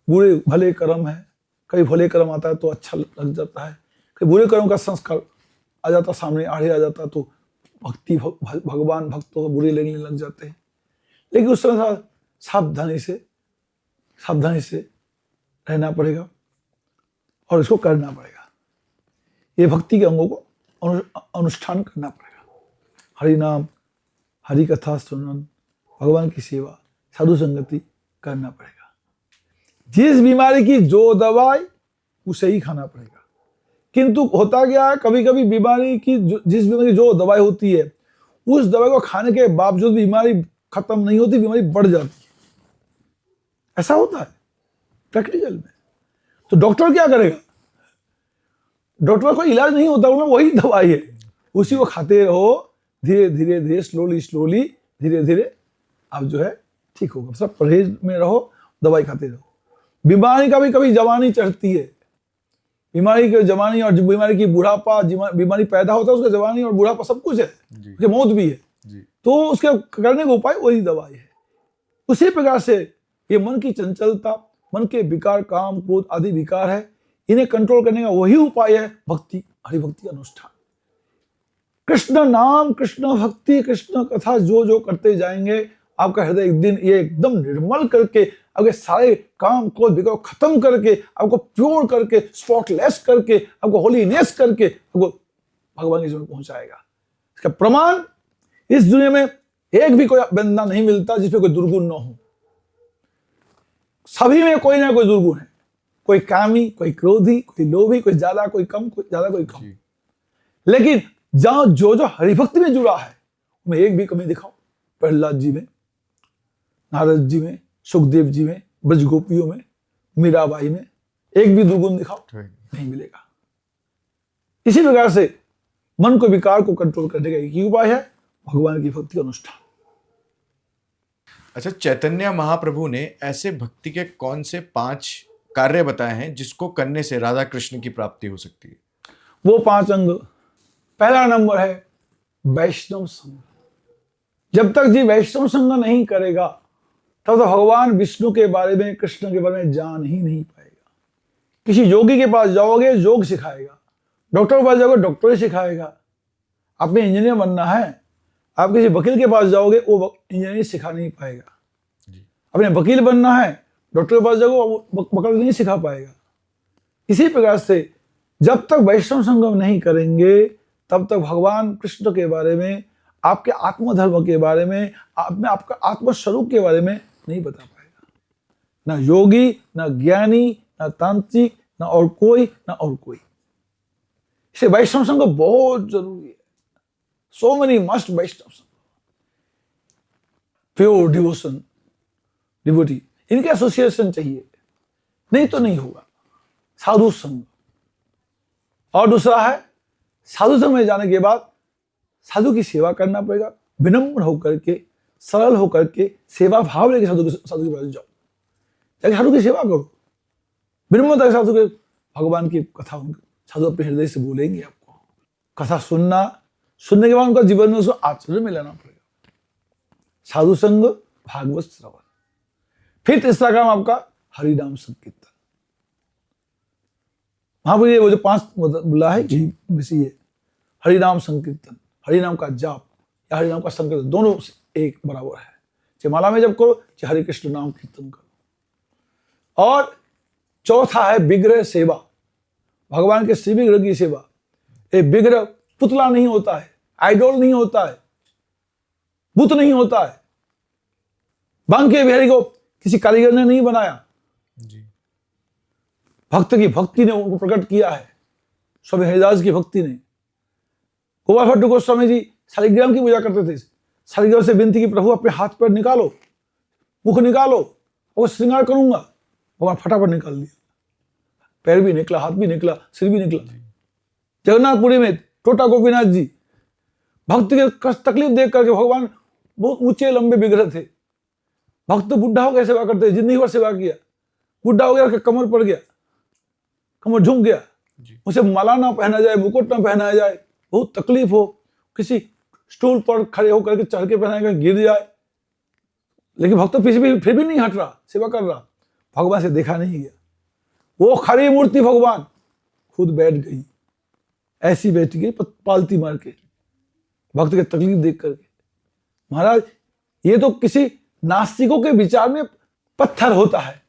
बुरे भले कर्म है। कभी भले कर्म आता है तो अच्छा लग जाता है, कभी बुरे कर्म का संस्कार आ जाता, सामने आड़े आ जाता, तो भक्ति भगवान भक्तों को बुरे लगने लग जाते हैं। लेकिन उस समय सावधानी से रहना पड़ेगा और इसको करना पड़ेगा। ये भक्ति के अंगों को अनुष्ठान करना पड़ेगा। हरि नाम, हरि कथा सुनन, भगवान की सेवा, साधु संगति करना पड़ेगा। जिस बीमारी की जो दवाई, उसे ही खाना पड़ेगा। किंतु होता क्या है, कभी कभी बीमारी की जिस बीमारी की जो दवाई होती है, उस दवाई को खाने के बावजूद बीमारी खत्म नहीं होती, बीमारी बढ़ जाती है। ऐसा होता है प्रैक्टिकल में। तो डॉक्टर क्या करेगा? डॉक्टर का कोई इलाज नहीं होता, वही दवाई है। उसी को खाते रहो, धीरे धीरे धीरे स्लोली धीरे धीरे आप जो है ठीक होगा। सब परहेज में रहो, दवाई खाते रहो। बीमारी का भी कभी जवानी चढ़ती है, बीमारी की जवानी और बीमारी की बुढ़ापा, बीमारी पैदा होता है उसका जवानी और बुढ़ापा सब कुछ है, उसकी मौत भी है जी। तो उसके करने का उपाय वही दवाई है। उसी प्रकार से ये मन की चंचलता, मन के विकार, काम क्रोध आदि विकार है, इन्हें कंट्रोल करने का वही उपाय है भक्ति, हरिभक्ति अनुष्ठान। कृष्ण नाम, कृष्ण भक्ति, कृष्ण कथा जो जो करते जाएंगे, आपका हृदय एक दिन ये एकदम निर्मल करके, आपके सारे काम क्रोध विकार खत्म करके, आपको प्योर करके, स्पॉटलेस करके, आपको होलीनेस करके आपको भगवान के जीवन में पहुंचाएगा। इसका प्रमाण इस दुनिया में एक भी कोई बंदा नहीं मिलता जिसमें कोई दुर्गुण न हो। सभी में कोई ना कोई दुर्गुण है, कोई कामी, कोई क्रोधी, कोई लोभी, कोई ज्यादा कोई कम, कोई ज्यादा कोई कम। लेकिन जहां जो जो हरिभक्ति में जुड़ा है उनमें एक भी कमी दिखाओ। प्रहलाद जी में, नारद जी में, सुखदेव जी में, ब्रज गोपियों में, मीराबाई में एक भी दुर्गुण दिखाओ, नहीं मिलेगा। इसी प्रकार से मन को, विकार को कंट्रोल करने का एक ही उपाय है, भगवान की भक्ति अनुष्ठान। अच्छा, चैतन्य महाप्रभु ने ऐसे भक्ति के कौन से 5 कार्य बताए हैं जिसको करने से राधा कृष्ण की प्राप्ति हो सकती है? वो 5 अंग, पहला नंबर है वैष्णव संग। जब तक जी वैष्णव संग नहीं करेगा तब तो भगवान विष्णु के बारे में, कृष्ण के बारे में जान ही नहीं पाएगा। किसी योगी के पास जाओगे योग सिखाएगा, डॉक्टर के पास जाओगे डॉक्टर ही सिखाएगा। आपने इंजीनियर बनना है, आप किसी वकील के पास जाओगे वो इंजीनियरिंग सिखा नहीं पाएगा। अपने वकील बनना है, डॉक्टर के पास जाओगे वो वकील नहीं सिखा पाएगा। इसी प्रकार से जब तक वैष्णव संगम नहीं करेंगे तब तक भगवान कृष्ण के बारे में, आपके आत्मधर्म के बारे में, आपका आत्मस्वरूप के बारे में नहीं बता पाएगा। ना योगी, ना ज्ञानी, ना तांत्रिक, ना और कोई। इसे वैष्णव संग बहुत जरूरी है। सो मेनी मस्ट वैष्णव संग, प्योर डिवोशन, डिवोटी, इनके एसोसिएशन चाहिए, नहीं तो नहीं होगा। साधु संग, और दूसरा है साधु संग में जाने के बाद साधु की सेवा करना पड़ेगा। विनम्र होकर के, सरल होकर के, सेवा भाव लेके साधु के पास जाओ, जाके साधु की सेवा करो, विनम्रता के साधु के, भगवान की कथा उनके साधु अपने हृदय से बोलेंगे आपको। कथा सुनने के बाद उनका जीवन में उसको आचरण में लाना पड़ेगा। साधु संग, भागवत श्रवण। फिर तीसरा काम आपका हरिनाम संकीर्तन। महापुरुष वो जो 5 बोला है कि ये हरिनाम संकीर्तन, हरिनाम का जाप या हरिनाम का संकीर्तन, दोनों एक बराबर है। चाहे माला में जब करो, चाहे हरि कृष्ण नाम कीर्तन करो। और चौथा है विग्रह सेवा, भगवान के श्री विग्रह की सेवा। एक विग्रह पुतला नहीं होता है, आइडोल नहीं होता है, बुत नहीं होता है। बांके बिहारी को किसी कारीगर ने नहीं बनाया जी। भक्त की भक्ति ने उनको प्रकट किया है, स्वामी हरिदास की भक्ति ने। गोपाल भट्ट गोस्वामी जी शालिग्राम की पूजा करते थे। शालिग्राम से विनती की, प्रभु अपने हाथ पैर निकालो, मुख निकालो, और श्रृंगार करूंगा। भगवान फटाफट निकाल दिया, पैर भी निकला, हाथ भी निकला, सिर भी निकला। जगन्नाथपुरी में टोटा गोपीनाथ जी भक्त के तकलीफ देख करके, भगवान बहुत ऊंचे लंबे विग्रह थे, भक्त बुढ़ा होकर सेवा करते, जिंदगी भर सेवा किया, बुढ़ा हो गया, कमर पड़ गया, कमर झुक गया, उसे माला ना पहना जाए, मुकुट ना पहनाया जाए, बहुत तकलीफ हो, किसी स्टूल पर खड़े होकर के चढ़ के पहनाएगा, गिर जाए, लेकिन भक्त फिर भी नहीं हट रहा, सेवा कर रहा। भगवान से देखा नहीं गया, वो खड़ी मूर्ति भगवान खुद बैठ गई, ऐसी बैठ गई पालती मार के, भक्त की तकलीफ देख करके। महाराज ये तो किसी नास्तिकों के विचार में पत्थर होता है,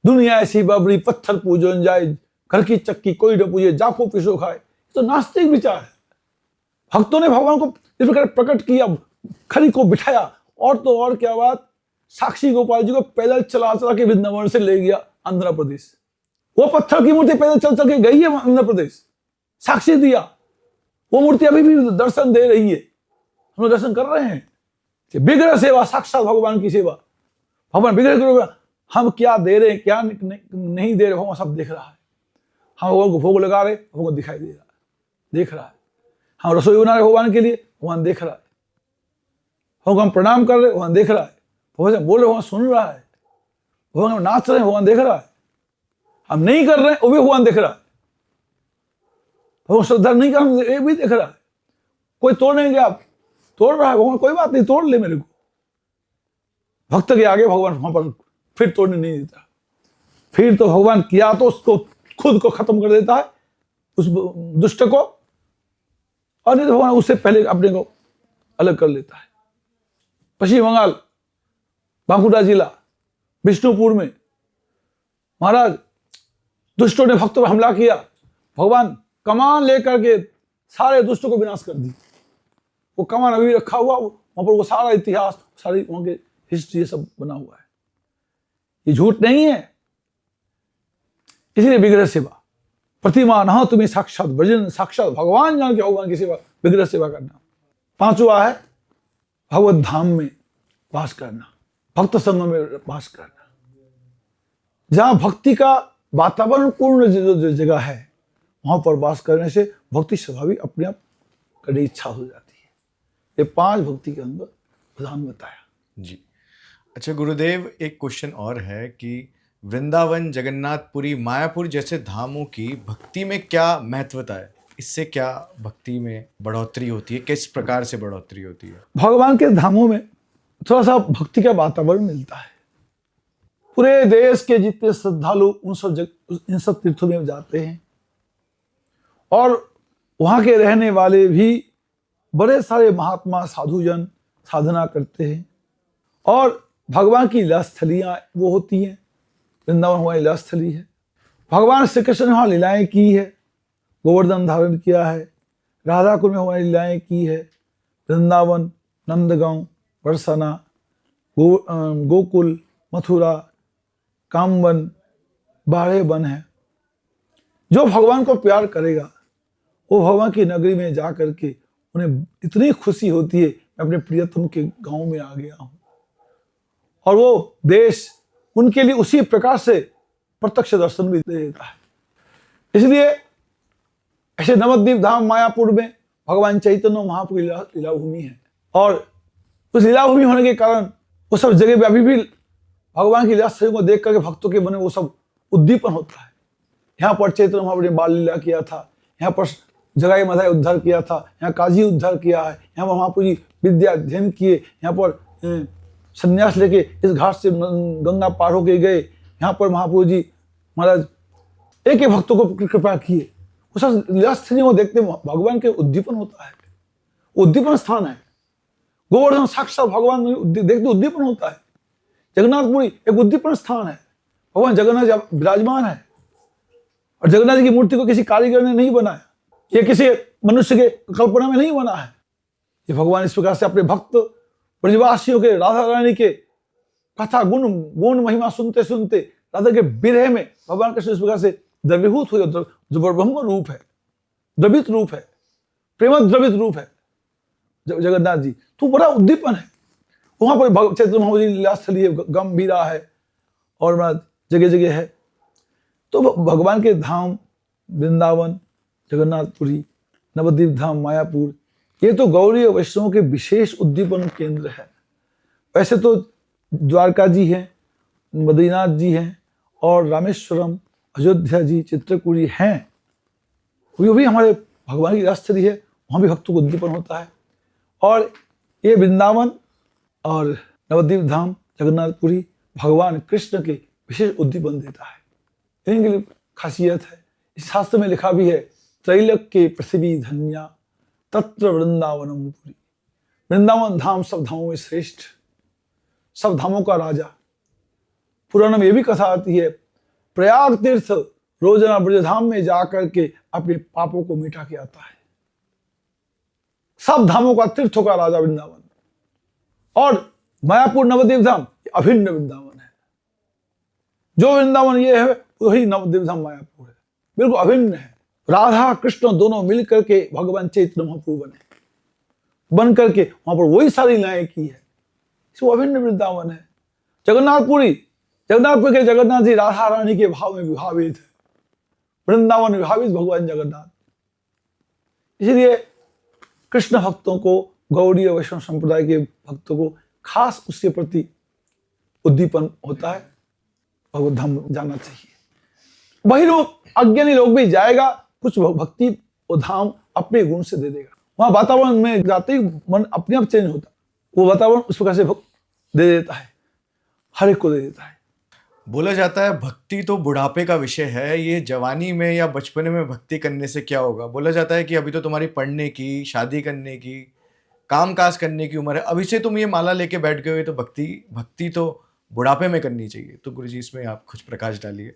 दुनिया ऐसी बाबरी पत्थर पूजन जाए, घर की चक्की कोई न पूजे, जाको पिसो खाए, तो नास्तिक विचार है। भक्तों ने भगवान को इस प्रकार प्रकट किया, खड़ी को बिठाया, और तो और क्या बात, साक्षी गोपाल जी को पैदल चला चला के वृंदावन से ले गया आंध्र प्रदेश। वो पत्थर की मूर्ति पैदल चल चल के गई है आंध्र प्रदेश, साक्षी दिया। वो मूर्ति अभी भी दर्शन दे रही है, हम लोग दर्शन कर रहे हैं। विग्रह सेवा, साक्षात भगवान की सेवा। भगवान विग्रह करो, हम क्या दे रहे हैं, क्या नहीं दे रहे, भगवान सब देख रहा है। हम भगवान को भोग लगा रहे, भगवान दिखाई दे रहा है, देख रहा है। हम रसोई बना रहे भगवान के लिए, भगवान देख रहा है। हम प्रणाम कर रहे, भगवान देख रहा है। भगवान बोल रहे, भगवान सुन रहा है। भगवान हम नाच रहे हैं, भगवान देख रहा है। हम नहीं कर रहे हैं, वो भी भगवान देख रहा है। भगवान श्रद्धा नहीं कर रहे, ये भी देख रहा है। कोई तोड़ नहीं गया, तोड़ रहा है भगवान, कोई बात नहीं, तोड़ ले मेरे को। भक्त के आगे भगवान वहां पर फिर तोड़ने नहीं देता। फिर तो भगवान किया तो उसको खुद को खत्म कर देता है, उस दुष्ट को, और नहीं तो भगवान उससे पहले अपने को अलग कर लेता है। पश्चिम बंगाल, बांकुड़ा जिला, विष्णुपुर में महाराज दुष्टों ने भक्तों पर हमला किया। भगवान कमान लेकर के सारे दुष्टों को विनाश कर दी। वो कमान अभी रखा हुआ, वहां पर वो सारा इतिहास, सारी वहां के हिस्ट्री सब बना हुआ है। ये झूठ नहीं है। इसलिए विग्रह सेवा, प्रतिमा न तुम्हें साक्षात भजन, साक्षात भगवान जान के भगवान की सेवा, विग्रह सेवा करना। पांचवा है भगवत धाम में वास करना, भक्त संग में वास करना। जहां भक्ति का वातावरण पूर्ण जो जगह है, वहां पर वास करने से भक्ति स्वाभाविक अपने आप करने की इच्छा हो जाती है। ये 5 भक्ति के अंदर प्रधान बताया जी। अच्छा गुरुदेव, एक क्वेश्चन और है कि वृंदावन, जगन्नाथपुरी, मायापुर जैसे धामों की भक्ति में क्या महत्वता है? इससे क्या भक्ति में बढ़ोतरी होती है? किस प्रकार से बढ़ोतरी होती है? भगवान के धामों में थोड़ा सा भक्ति का वातावरण मिलता है। पूरे देश के जितने श्रद्धालु इन सब तीर्थों में जाते हैं, और वहां के रहने वाले भी बड़े सारे महात्मा साधुजन साधना करते हैं, और भगवान की लीला स्थलियां वो होती हैं। वृंदावन हमारी लीला स्थली है। भगवान श्री कृष्ण ने वहां लीलाएं की है, गोवर्धन धारण किया है। राधा कुंड में हमारी लीलाएं की है। वृंदावन, नंदगांव, बरसाना, गोकुल, मथुरा, कामवन, 12 वन है। जो भगवान को प्यार करेगा वो भगवान की नगरी में जा करके उन्हें इतनी खुशी होती है, मैं अपने प्रियतम के गांव में आ गया हूं। और वो देश उनके लिए उसी प्रकार से प्रत्यक्ष दर्शन भी दे देता है। इसलिए ऐसे नवद्वीप धाम मायापुर में भगवान चैतन्य महाप्रभु की लीला भूमि है, और उस लीला भूमि होने के कारण वो सब जगह पे अभी भी भगवान की लीला स्थली को देख करके भक्तों के मन में वो सब उद्दीपन होता है। यहाँ पर चैतन्य महाप्रभु ने बाल लीला किया था, यहाँ पर जगाई मधाई उद्धार किया था, यहाँ काजी उद्धार किया है, यहाँ पर महाप्रभु जी विद्या अध्ययन किए, यहाँ पर संन्यास लेके इस घाट से गंगा पार होके गए, यहाँ पर महाप्रभु जी महाराज एक एक भक्तों को कृपा किए। उस लीला स्थली को देखते भगवान के उद्दीपन होता है, उद्दीपन स्थान है। गोवर्धन साक्षात भगवान देखते उद्दीपन होता है। जगन्नाथपुरी एक उद्दीपन स्थान है, भगवान जगन्नाथ विराजमान है, और जगन्नाथ जी की मूर्ति को किसी कारीगर ने नहीं बनाया, ये किसी मनुष्य के कल्पना में नहीं बना है। ये भगवान इस प्रकार से अपने भक्त ब्रजवासियों के, राधा रानी के कथा गुण महिमा सुनते सुनते राधा के विरह में भगवान कृष्ण इस प्रकार से द्रवीभूत हुए। जो ब्रह्म रूप है, द्रवित रूप है, प्रेम द्रवित रूप है जगन्नाथ जी, तो बड़ा उद्दीपन है। वहां पर चैतन्य महाप्रभु जी लीला स्थली है, गंभीरा है, और जगह जगह है। तो भगवान के धाम वृंदावन, जगन्नाथपुरी, नवद्वीप धाम, मायापुर, ये तो गौरी और वैष्णव के विशेष उद्दीपन केंद्र है। वैसे तो द्वारका जी हैं, बद्रीनाथ जी हैं, और रामेश्वरम, अयोध्या जी, चित्रकूटी हैं, वो भी हमारे भगवान की राजस्थली है, वहाँ भी भक्तों को उद्दीपन होता है। और ये वृंदावन और नवद्वीप धाम, जगन्नाथपुरी भगवान कृष्ण के विशेष उद्दीपन देता है। इनके लिए खासियत है। इस शास्त्र में लिखा भी है, त्रैलोक के पृथ्वी धन्या तत्र वृंदावनम पुरी। वृंदावन धाम सब धामों में श्रेष्ठ, सब धामों का राजा। पुराण में यह भी कथा आती है, प्रयाग तीर्थ रोजाना ब्रजधाम में जाकर के अपने पापों को मिटा के आता है। सब धामों का, तीर्थों का राजा वृंदावन। और मायापुर नवद्वीप धाम अभिन्न वृंदावन है। जो वृंदावन ये है वही नवद्वीप धाम मायापुर है, बिल्कुल अभिन्न है। राधा कृष्ण दोनों मिलकर के भगवान चैतन्य महाप्रभु बन करके वहां पर वही सारी लीलाएं की है। इसको अभिन्न वृंदावन है। जगन्नाथपुरी, जगन्नाथपुर के जगन्नाथ जी राधा रानी के भाव में विभावित है, वृंदावन विभावित भगवान जगन्नाथ। इसलिए कृष्ण भक्तों को, गौड़ीय वैष्णव संप्रदाय के भक्तों को खास उसके प्रति उद्दीपन होता है और वो धाम जाना चाहिए। वही लोग, अज्ञानी लोग भी जाएगा, कुछ भक्ति वो धाम अपने गुण से दे देगा। वहां वातावरण में जाते ही मन अपने आप चेंज होता, वो वातावरण उस प्रकार से दे देता है, हर एक को दे देता है। बोला जाता है भक्ति तो बुढ़ापे का विषय है, ये जवानी में या बचपने में भक्ति करने से क्या होगा। बोला जाता है कि अभी तो तुम्हारी पढ़ने की, शादी करने की, काम काज करने की उम्र है, अभी से तुम ये माला लेके बैठ गए हो, तो भक्ति तो बुढ़ापे में करनी चाहिए। तो गुरुजी इसमें आप कुछ प्रकाश डालिए।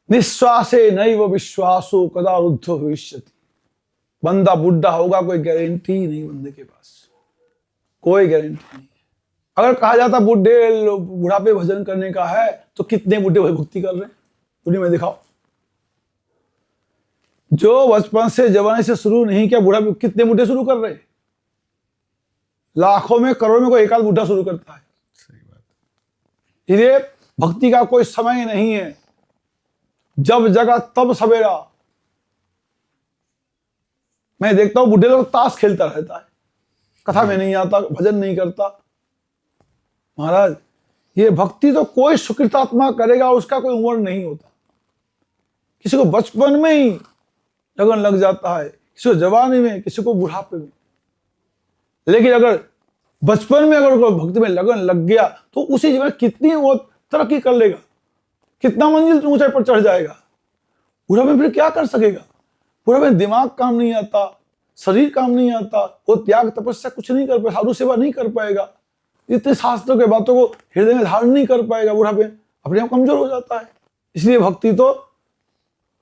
निश्वासे नैव विश्वासो कदा रुद्धो भविष्यति। बंदा बुढ़ा होगा, कोई गारंटी नहीं बंदे के पास, कोई गारंटी नहीं। अगर कहा जाता बुढ़ापे भजन करने का है, तो कितने बुढ़े भक्ति कर रहे हैं दुनिया में दिखाओ। जो बचपन से जवानी से शुरू नहीं किया, बुढ़ा कितने बुढ़े शुरू कर रहे हैं? लाखों में, करोड़ों में कोई एक आध बुढ़ा शुरू करता है। सही बात। इसलिए भक्ति का कोई समय नहीं है, जब जगा तब सवेरा। मैं देखता हूं बुढ़े लोग ताश खेलता रहता है, कथा में नहीं आता, भजन नहीं करता। महाराज, ये भक्ति तो कोई सुकृतात्मा करेगा, उसका कोई उम्र नहीं होता। किसी को बचपन में ही लगन लग जाता है, किसी को जवानी में, किसी को बुढ़ापे में। लेकिन अगर बचपन में अगर भक्ति में लगन लग गया, तो उसी जीवन कितनी वो तरक्की कर लेगा, कितना मंजिल ऊंचाई पर चढ़ जाएगा। बुढ़ापे में फिर क्या कर सकेगा? बुढ़ापे में दिमाग काम नहीं आता, शरीर काम नहीं आता, वो त्याग तपस्या कुछ नहीं कर पाएगा, साधु सेवा नहीं कर पाएगा, इतने शास्त्रों के बातों को हृदय में धारण नहीं कर पाएगा। बुढ़ापे अपने आप कमजोर हो जाता है। इसलिए भक्ति तो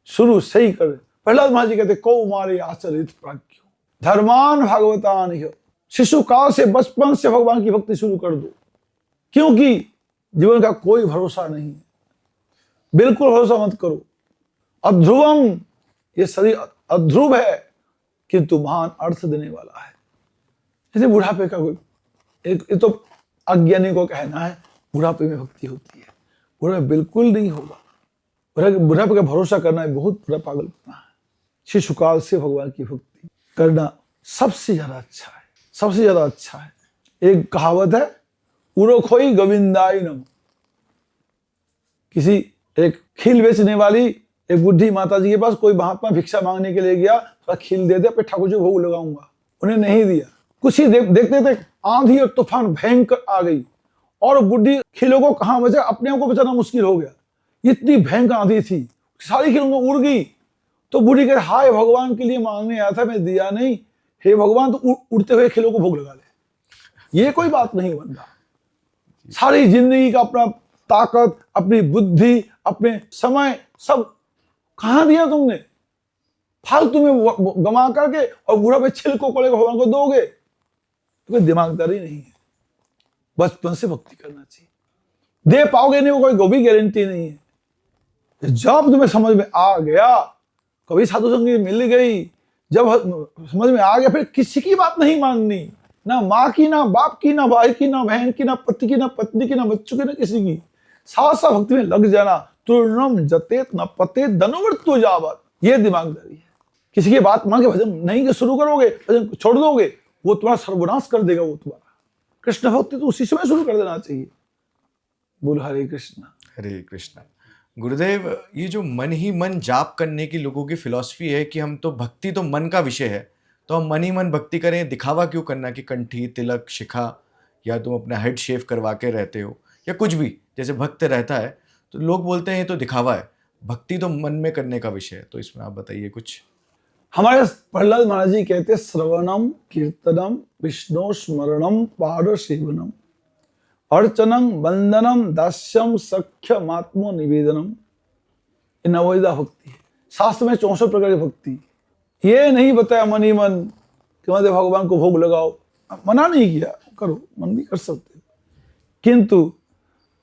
शुरू से ही करे। प्रहलाद महाराज जी कहते, कौमारे आचरित प्राज्ञो धर्मान भगवतान ह्यो। शिशु काल से, बचपन से भगवान की भक्ति शुरू कर दो, क्योंकि जीवन का कोई भरोसा नहीं है। बिल्कुल भरोसा मत करो। अध्रुवम, ये शरीर अध्रुव है, किंतु महान अर्थ देने वाला है। जैसे बुढ़ापे का कोई ये तो अज्ञानी को कहना है बुढ़ापे में भक्ति होती है, बुढ़ापे में बिल्कुल नहीं होगा। बुढ़ापे का भरोसा करना है बहुत बड़ा पागलपना है। शिशुकाल से भगवान की भक्ति करना सबसे ज्यादा अच्छा है, सबसे ज्यादा अच्छा है। एक कहावत है, उरो खोई गोविंदाई नम। किसी एक खील बेचने वाली एक बुढ़ी माता जी के पास कोई महात्मा भिक्षा मांगने के लिए गया, थोड़ा खील दे दे, पे ठाकुर जी भोग लगाऊंगा। उन्हें नहीं दिया। कुछ ही देखते थे आंधी और तूफान भयंकर आ गई, और बुढ़ी खीलों को कहां बचा, अपने आप को बचाना मुश्किल हो गया। इतनी भयंकर आंधी थी, सारी खीलों को उड़ गई। तो बुढ़ी कहे, हाय भगवान के लिए मांगने आया था, मैं दिया नहीं, हे भगवान तो उड़ते हुए खीलों को भोग लगा ले। ये कोई बात नहीं बन रहा। सारी जिंदगी का अपना ताकत, अपनी बुद्धि, अपने समय सब कहां दिया तुमने? फालतू में गमा करके, और बुढ़ा पे छिलको कोड़े को भगवान को दोगे, तो कोई दिमागदारी नहीं है। बचपन से भक्ति करना चाहिए। दे पाओगे नहीं, वो कोई भी गारंटी नहीं है। जब तुम्हें समझ में आ गया, कभी साधु संगी मिल गई, जब समझ में आ गया, फिर किसी की बात नहीं माननी, ना माँ की, ना बाप की, ना भाई की, ना बहन की, ना पति की, ना पत्नी की, ना बच्चों की, ना किसी की। साथ साथ भक्ति में लग जाना। तुर्णम जतेत न पते धनुवृत्तो जावत, ये दिमागदारी है। किसी की बात मान के भजन नहीं शुरू करोगे, भजन छोड़ दोगे, वो तुम्हारा सर्वनाश कर देगा। वो तुम्हारा कृष्ण भक्ति तो उसी समय शुरू कर देना चाहिए। बोल हरे कृष्ण। हरे कृष्णा। गुरुदेव, ये जो मन ही मन जाप करने की लोगों की फिलॉसफी है कि हम तो भक्ति तो मन का विषय है, तो हम मन ही मन भक्ति करें, दिखावा क्यों करना कि कंठी, तिलक, शिखा, या तुम अपना हेड शेव करवा के रहते हो, या कुछ भी जैसे भक्त रहता है, तो लोग बोलते हैं ये तो दिखावा है, भक्ति तो मन में करने का विषय है। तो इसमें आप बताइए कुछ। हमारे प्रहलाद महाराज जी कहते, श्रवणम कीर्तनम विष्णु स्मरणम पाद सेवनम अर्चनम वंदनम दास्यम सख्यम आत्मो निवेदनम, ये नवोदिता भक्ति है। शास्त्र में 64 प्रकार की भक्ति। ये नहीं बताया मन ही मन कि मतलब भगवान को भोग लगाओ, मना नहीं किया, करो, मन भी कर सकते हो, किंतु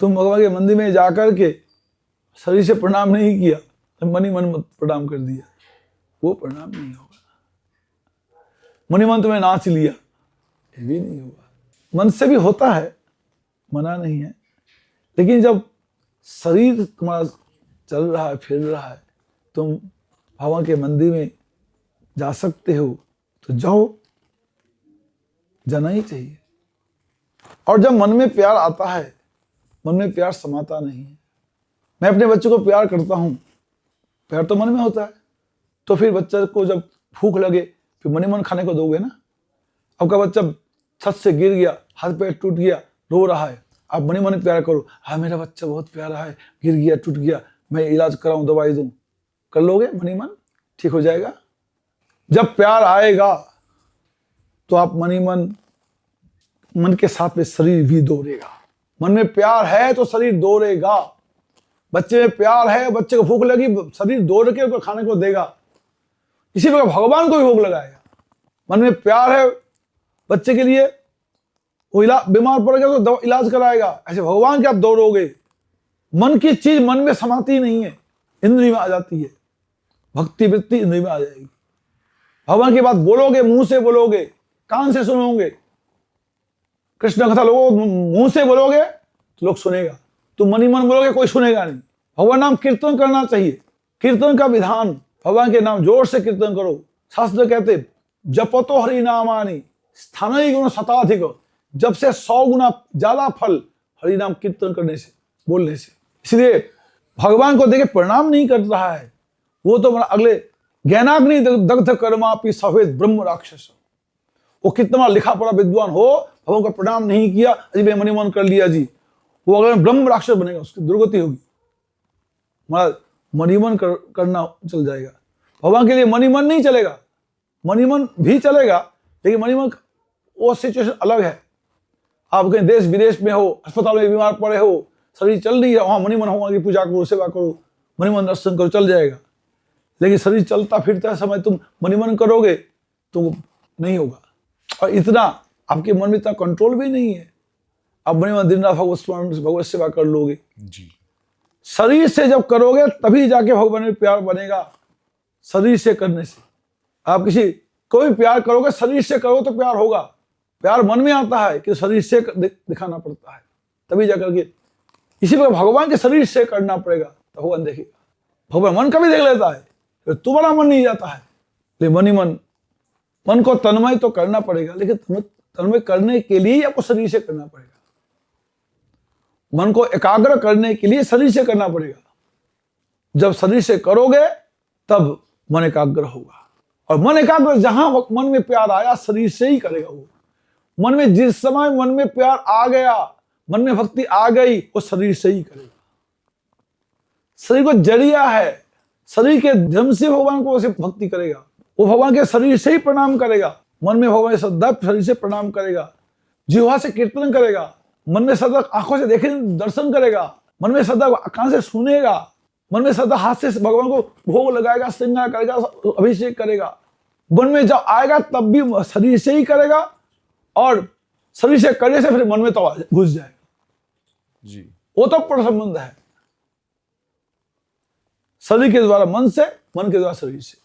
तुम भगवान के मंदिर में जाकर के शरीर से प्रणाम नहीं किया, तो मन ही मन प्रणाम कर दिया, वो प्रणाम नहीं होगा। मन ही मन तुम्हें नाच लिया, ये भी नहीं होगा। मन से भी होता है, मना नहीं है, लेकिन जब शरीर तुम्हारा चल रहा है, फिर रहा है, तुम भगवान के मंदिर में जा सकते हो, तो जाओ, जाना ही चाहिए। और जब मन में प्यार आता है, मन में प्यार समाता नहीं है। मैं अपने बच्चे को प्यार करता हूं, प्यार तो मन में होता है, तो फिर बच्चे को जब भूख लगे फिर मन ही मन खाने को दोगे ना। आपका बच्चा छत से गिर गया, हाथ पैर टूट गया, रो रहा है, आप मन ही मन प्यार करो, हाँ मेरा बच्चा बहुत प्यारा है, गिर गया टूट गया, मैं इलाज कराऊं, दवाई दूं, कर लोगे, मन ही मन ठीक हो जाएगा। जब प्यार आएगा तो आप मन ही मन के साथ में शरीर भी दौड़ेगा। मन में प्यार है तो शरीर दौड़ेगा। बच्चे में प्यार है, बच्चे को भूख लगी, शरीर दौड़ के उसको खाने को देगा। इसी प्रकार भगवान को भी भूख लगाएगा। मन में प्यार है बच्चे के लिए, वो बीमार पड़ गया तो इलाज कराएगा। ऐसे भगवान के आप दौड़ोगे। मन की चीज मन में समाती नहीं है, इंद्रिय में आ जाती है। भक्ति वृत्ति इंद्रिय में आ जाएगी। भगवान की बात बोलोगे, मुंह से बोलोगे, कान से सुनोगे। कृष्ण कथा लोगों मुंह से बोलोगे तो लोग सुनेगा, तुम मन ही मन बोलोगे कोई सुनेगा नहीं। भगवान नाम कीर्तन करना चाहिए। कीर्तन का विधान, भगवान के नाम जोर से कीर्तन करो। शास्त्र कहते जपतो हरि नामानि स्थानई गुण शताधिक, जब से 100 गुना ज्यादा फल हरि नाम कीर्तन करने से, बोलने से। इसलिए भगवान को देखे प्रणाम नहीं कर रहा है, वो तो अगले ज्ञानाग्नि दग्ध कर्मापि सफेद ब्रह्म राक्षस, वो कितना लिखा पढ़ा विद्वान हो, भगवान को प्रणाम नहीं किया, अजी मैं मन ही मन कर लिया जी, वो अगर ब्रह्म राक्षस बनेगा, उसकी दुर्गति होगी। महाराज मन ही मन करना चल जाएगा। भगवान के लिए मन ही मन नहीं चलेगा, मन ही मन भी चलेगा, लेकिन मन ही मन वो सिचुएशन अलग है। आप कहीं देश विदेश में हो, अस्पताल में बीमार पड़े हो, शरीर चल नहीं रहा, वहां मन ही मन भगवान की पूजा करो, सेवा करो, मन ही मन दर्शन करो, चल जाएगा। लेकिन शरीर चलता फिरता समय तुम मन ही मन करोगे तो नहीं होगा। और इतना आपके मन में इतना कंट्रोल भी नहीं है, आप मन ही मन दिन रात भगवत सेवा कर लोगे जी। शरीर से जब करोगे तभी जाके भगवान में प्यार बनेगा। शरीर से करने से आप कोई प्यार करोगे, शरीर से करो तो प्यार होगा। प्यार मन में आता है कि शरीर से दिखाना पड़ता है, तभी जाकर के। इसी पर भगवान के शरीर से करना पड़ेगा तो भगवान देखेगा। भगवान मन का भी देख लेता है, फिर तुम्हारा मन नहीं जाता है। लेकिन मन ही मन को तन्मय तो करना पड़ेगा, लेकिन तन्मय करने के लिए आपको शरीर से करना पड़ेगा। मन को एकाग्र करने के लिए शरीर से करना पड़ेगा। जब शरीर से करोगे तब मन एकाग्र होगा। और मन एकाग्र जहां मन में प्यार आया, शरीर से ही करेगा वो। मन में जिस समय मन में प्यार आ गया, मन में भक्ति आ गई, वो शरीर से ही करेगा। शरीर को जरिया है, शरीर के धर्म से भगवान को वैसे भक्ति करेगा। वो भगवान के शरीर से ही प्रणाम करेगा। मन में भगवान श्रद्धा, शरीर से प्रणाम करेगा, जिह्वा से कीर्तन करेगा, मन में श्रद्धा आंखों से देखे दर्शन करेगा, मन में श्रद्धा कान से सुनेगा, मन में श्रद्धा हाथ से भगवान को भोग लगाएगा, श्रृंगार करेगा, अभिषेक करेगा। मन में जब आएगा तब भी शरीर से ही करेगा, और शरीर से करने से फिर मन में तो घुस जाएगा जी। वो तो पर संबंध है, शरीर के द्वारा मन से, मन के द्वारा शरीर से।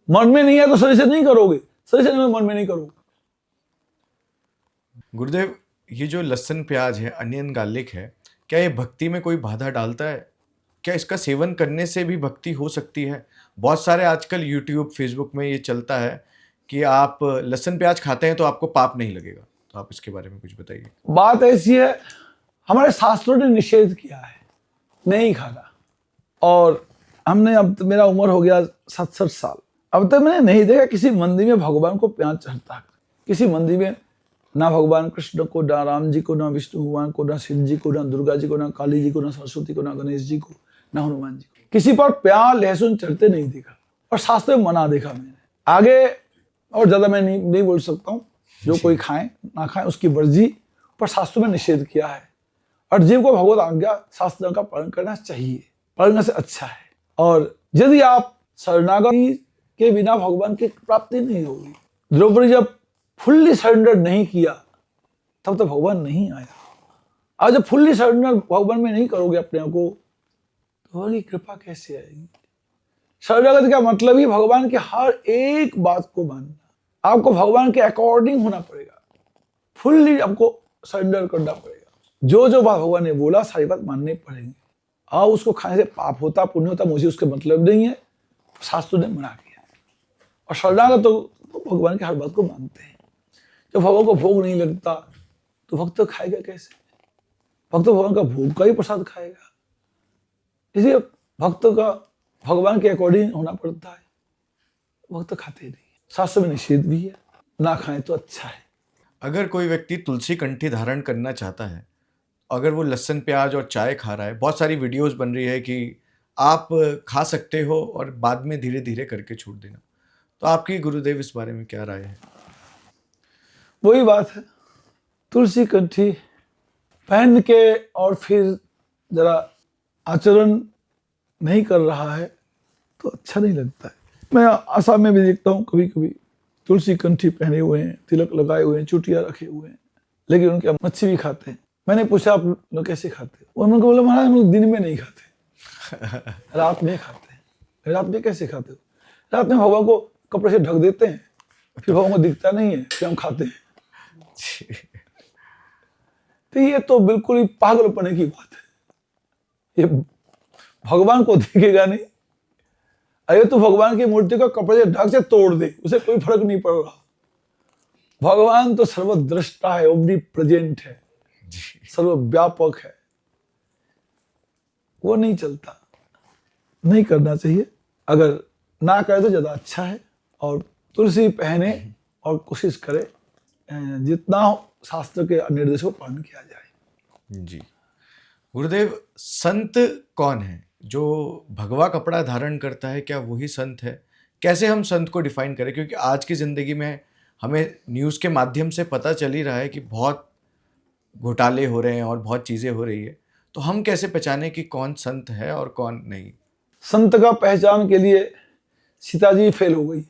मन में नहीं है तो शरीर से नहीं करोगे, शरीर से मन में नहीं करोगे। गुरुदेव, ये जो लहसुन प्याज है, अनियन गार्लिक है, क्या ये भक्ति में कोई बाधा डालता है? क्या इसका सेवन करने से भी भक्ति हो सकती है? बहुत सारे आजकल यूट्यूब फेसबुक में ये चलता है कि आप लहसुन प्याज खाते हैं तो आपको पाप नहीं लगेगा, तो आप इसके बारे में कुछ बताइए। बात ऐसी है, हमारे शास्त्रों ने निषेध किया है, नहीं खाना। और हमने, अब तो मेरा उम्र हो गया 67 साल, अब तक मैंने नहीं देखा किसी मंदिर में भगवान को प्याज चढ़ता है। किसी मंदिर में ना भगवान कृष्ण को, ना राम जी को, ना विष्णु भगवान को, ना शिव जी को, ना दुर्गा जी को, ना काली जी को, ना सरस्वती को, ना गणेश जी को, ना हनुमान जी को, किसी पर प्याज लहसुन चढ़ते नहीं देखा। और शास्त्र में मना देखा मैंने। आगे और ज्यादा मैं नहीं बोल सकता हूँ। जो कोई खाए ना खाए उसकी मर्जी, पर शास्त्र में निषेध किया है। और जीव को भगवत आज्ञा शास्त्रों का पालन करना चाहिए, पालन से अच्छा है। और यदि आप शरणागति के बिना भगवान की प्राप्ति नहीं होगी। द्रौपदी जब फुल्ली सरेंडर नहीं किया तब तो भगवान नहीं आया। आज जब फुल्ली सरेंडर भगवान में नहीं करोगे अपने को, तो भगवान की कृपा कैसे आएगी? शरणागति का मतलब ही भगवान के हर एक बात को मानना। आपको भगवान के अकॉर्डिंग होना पड़ेगा, फुल्ली आपको सरेंडर करना पड़ेगा। जो जो बात भगवान ने बोला सारी बात मानने पड़ेंगे। और उसको खाने से पाप होता पुण्य होता, मुझे उसके मतलब नहीं है, शास्त्र ने मना किया। और शरणागत तो भगवान की हर बात को मानते हैं। जब भगवान को भोग नहीं लगता तो भक्त खाएगा कैसे? भक्त भगवान का भोग का ही प्रसाद खाएगा। इसलिए भक्त का भगवान के अकॉर्डिंग होना पड़ता है। भक्त खाते नहीं, शास्त्र में निषेध भी है, ना खाएं तो अच्छा है। अगर कोई व्यक्ति तुलसी कंठी धारण करना चाहता है, अगर वो लहसुन प्याज और चाय खा रहा है, बहुत सारी वीडियोस बन रही है कि आप खा सकते हो और बाद में धीरे धीरे करके छोड़ देना, तो आपकी गुरुदेव इस बारे में क्या राय है? वही बात है, तुलसी कंठी पहन के और फिर जरा आचरण नहीं कर रहा है तो अच्छा नहीं लगता है। मैं आसाम में भी देखता हूँ कभी कभी तुलसी कंठी पहने हुए हैं, तिलक लगाए हुए हैं, चुटिया रखे हुए हैं, लेकिन उनके मच्छी भी खाते हैं। मैंने पूछा आप लोग कैसे खाते? उन्होंने बोला महाराज हम लोग दिन में नहीं खाते, रात में खाते हैं। रात में कैसे खाते हो? रात में भगवान को कपड़े से ढक देते हैं, फिर भगवान को दिखता नहीं है, फिर हम खाते हैं। तो ये तो बिल्कुल ही पागलपने की बात है। ये भगवान को दिखेगा नहीं, अरे तो भगवान की मूर्ति को कपड़े से ढक से तोड़ दे, उसे कोई फर्क नहीं पड़ रहा। भगवान तो सर्वद्रष्टा है, ओमनी प्रेजेंट है, सर्वव्यापक है, वो नहीं चलता, नहीं करना चाहिए। अगर ना करे तो ज्यादा अच्छा है। और तुलसी पहने और कोशिश करे जितना शास्त्र के निर्देशों को पालन किया जाए। जी गुरुदेव, संत कौन है? जो भगवा कपड़ा धारण करता है, क्या वही संत है? कैसे हम संत को डिफाइन करें? क्योंकि आज की ज़िंदगी में हमें न्यूज़ के माध्यम से पता चल ही रहा है कि बहुत घोटाले हो रहे हैं और बहुत चीज़ें हो रही है, तो हम कैसे पहचानें कि कौन संत है और कौन नहीं? संत का पहचान के लिए सीता जी फेल हो गई।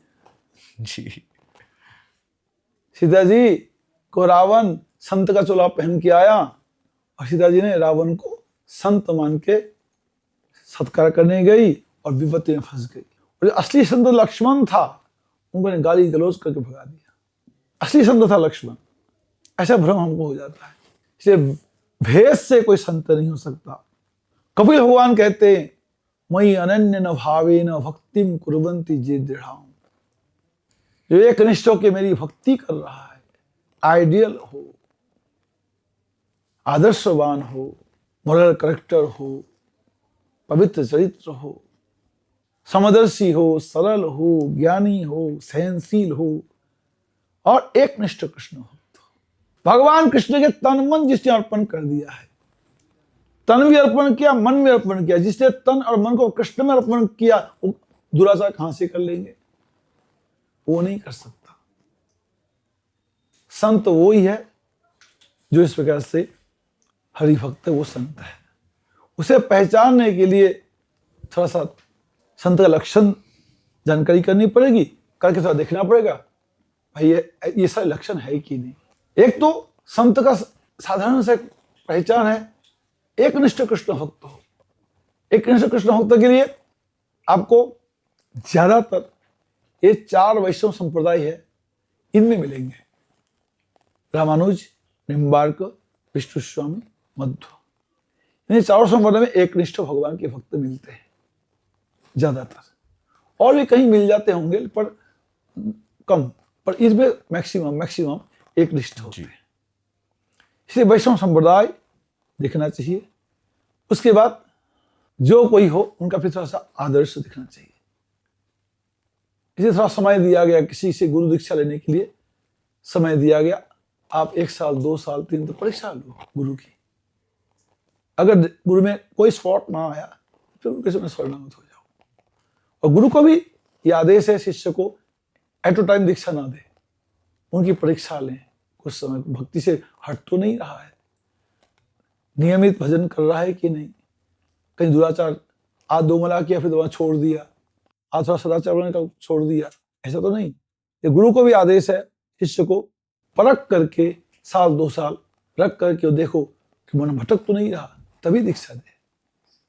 जी सीता जी को रावण संत का चोला पहन के आया और सीता जी ने रावण को संत मान के सत्कार करने गई और विपत्ति में फंस गई। और जो असली संत लक्ष्मण था उनको ने गाली गलौज करके भगा दिया। असली संत था लक्ष्मण। ऐसा भ्रम हमको हो जाता है। इसलिए भेष से कोई संत नहीं हो सकता। कपिल भगवान कहते हैं मयि अनन्य न भावेन भक्तिम कुर्वन्ति ये दृढ़ाम। जो एक निष्ठ होकर मेरी भक्ति कर रहा है, आइडियल हो, आदर्शवान हो, मॉरल करेक्टर हो, पवित्र चरित्र हो, समदर्शी हो, सरल हो, ज्ञानी हो, सहनशील हो और एक निष्ठ कृष्ण हो। भगवान कृष्ण के तन मन जिसने अर्पण कर दिया है, तन भी अर्पण किया, मन भी अर्पण किया, जिसने तन और मन को कृष्ण में अर्पण किया वो दुराचार कहां से कर लेंगे? वो नहीं कर सकता। संत वो ही है जो इस प्रकार से हरिभक्त है, वो संत है। उसे पहचानने के लिए थोड़ा सा संत का लक्षण जानकारी करनी पड़ेगी, करके थोड़ा देखना पड़ेगा भाई ये सारे लक्षण है कि नहीं। एक तो संत का साधारण से पहचान है एक निष्ठ कृष्ण भक्त हो। एक निष्ठ कृष्ण भक्त के लिए आपको ज्यादातर ये 4 वैष्णव संप्रदाय है, इनमें मिलेंगे। रामानुज, निम्बार्क, विष्णु स्वामी, मध्व। इन 4 संप्रदाय में एक निष्ठ भगवान के भक्त मिलते हैं ज्यादातर। और भी कहीं मिल जाते होंगे पर कम, पर इसमें मैक्सिमम एक निष्ठ होते हैं। इसलिए वैष्णव संप्रदाय दिखना चाहिए। उसके बाद जो कोई हो उनका फिर थोड़ा सा आदर्श दिखना चाहिए। इसे थोड़ा समय दिया गया, किसी से गुरु दीक्षा लेने के लिए समय दिया गया। आप 1 साल 2 साल 3 तो परीक्षा लो गुरु की। अगर गुरु में कोई स्पॉट ना आया फिर उनके समय शरणागत हो जाओ। और गुरु को भी ये आदेश है शिष्य को एट अ टाइम दीक्षा ना दे, उनकी परीक्षा लें। कुछ समय भक्ति से हट तो नहीं रहा है, नियमित भजन कर रहा है कि नहीं, कहीं दुराचार आज 2 मला किया फिर दोबारा छोड़ दिया, आज थोड़ा सदाचार करने का छोड़ दिया, ऐसा तो नहीं। ये गुरु को भी आदेश है शिष्य को परख करके 1-2 साल रख करके देखो कि मन भटक तो नहीं रहा, तभी दीक्षा दे।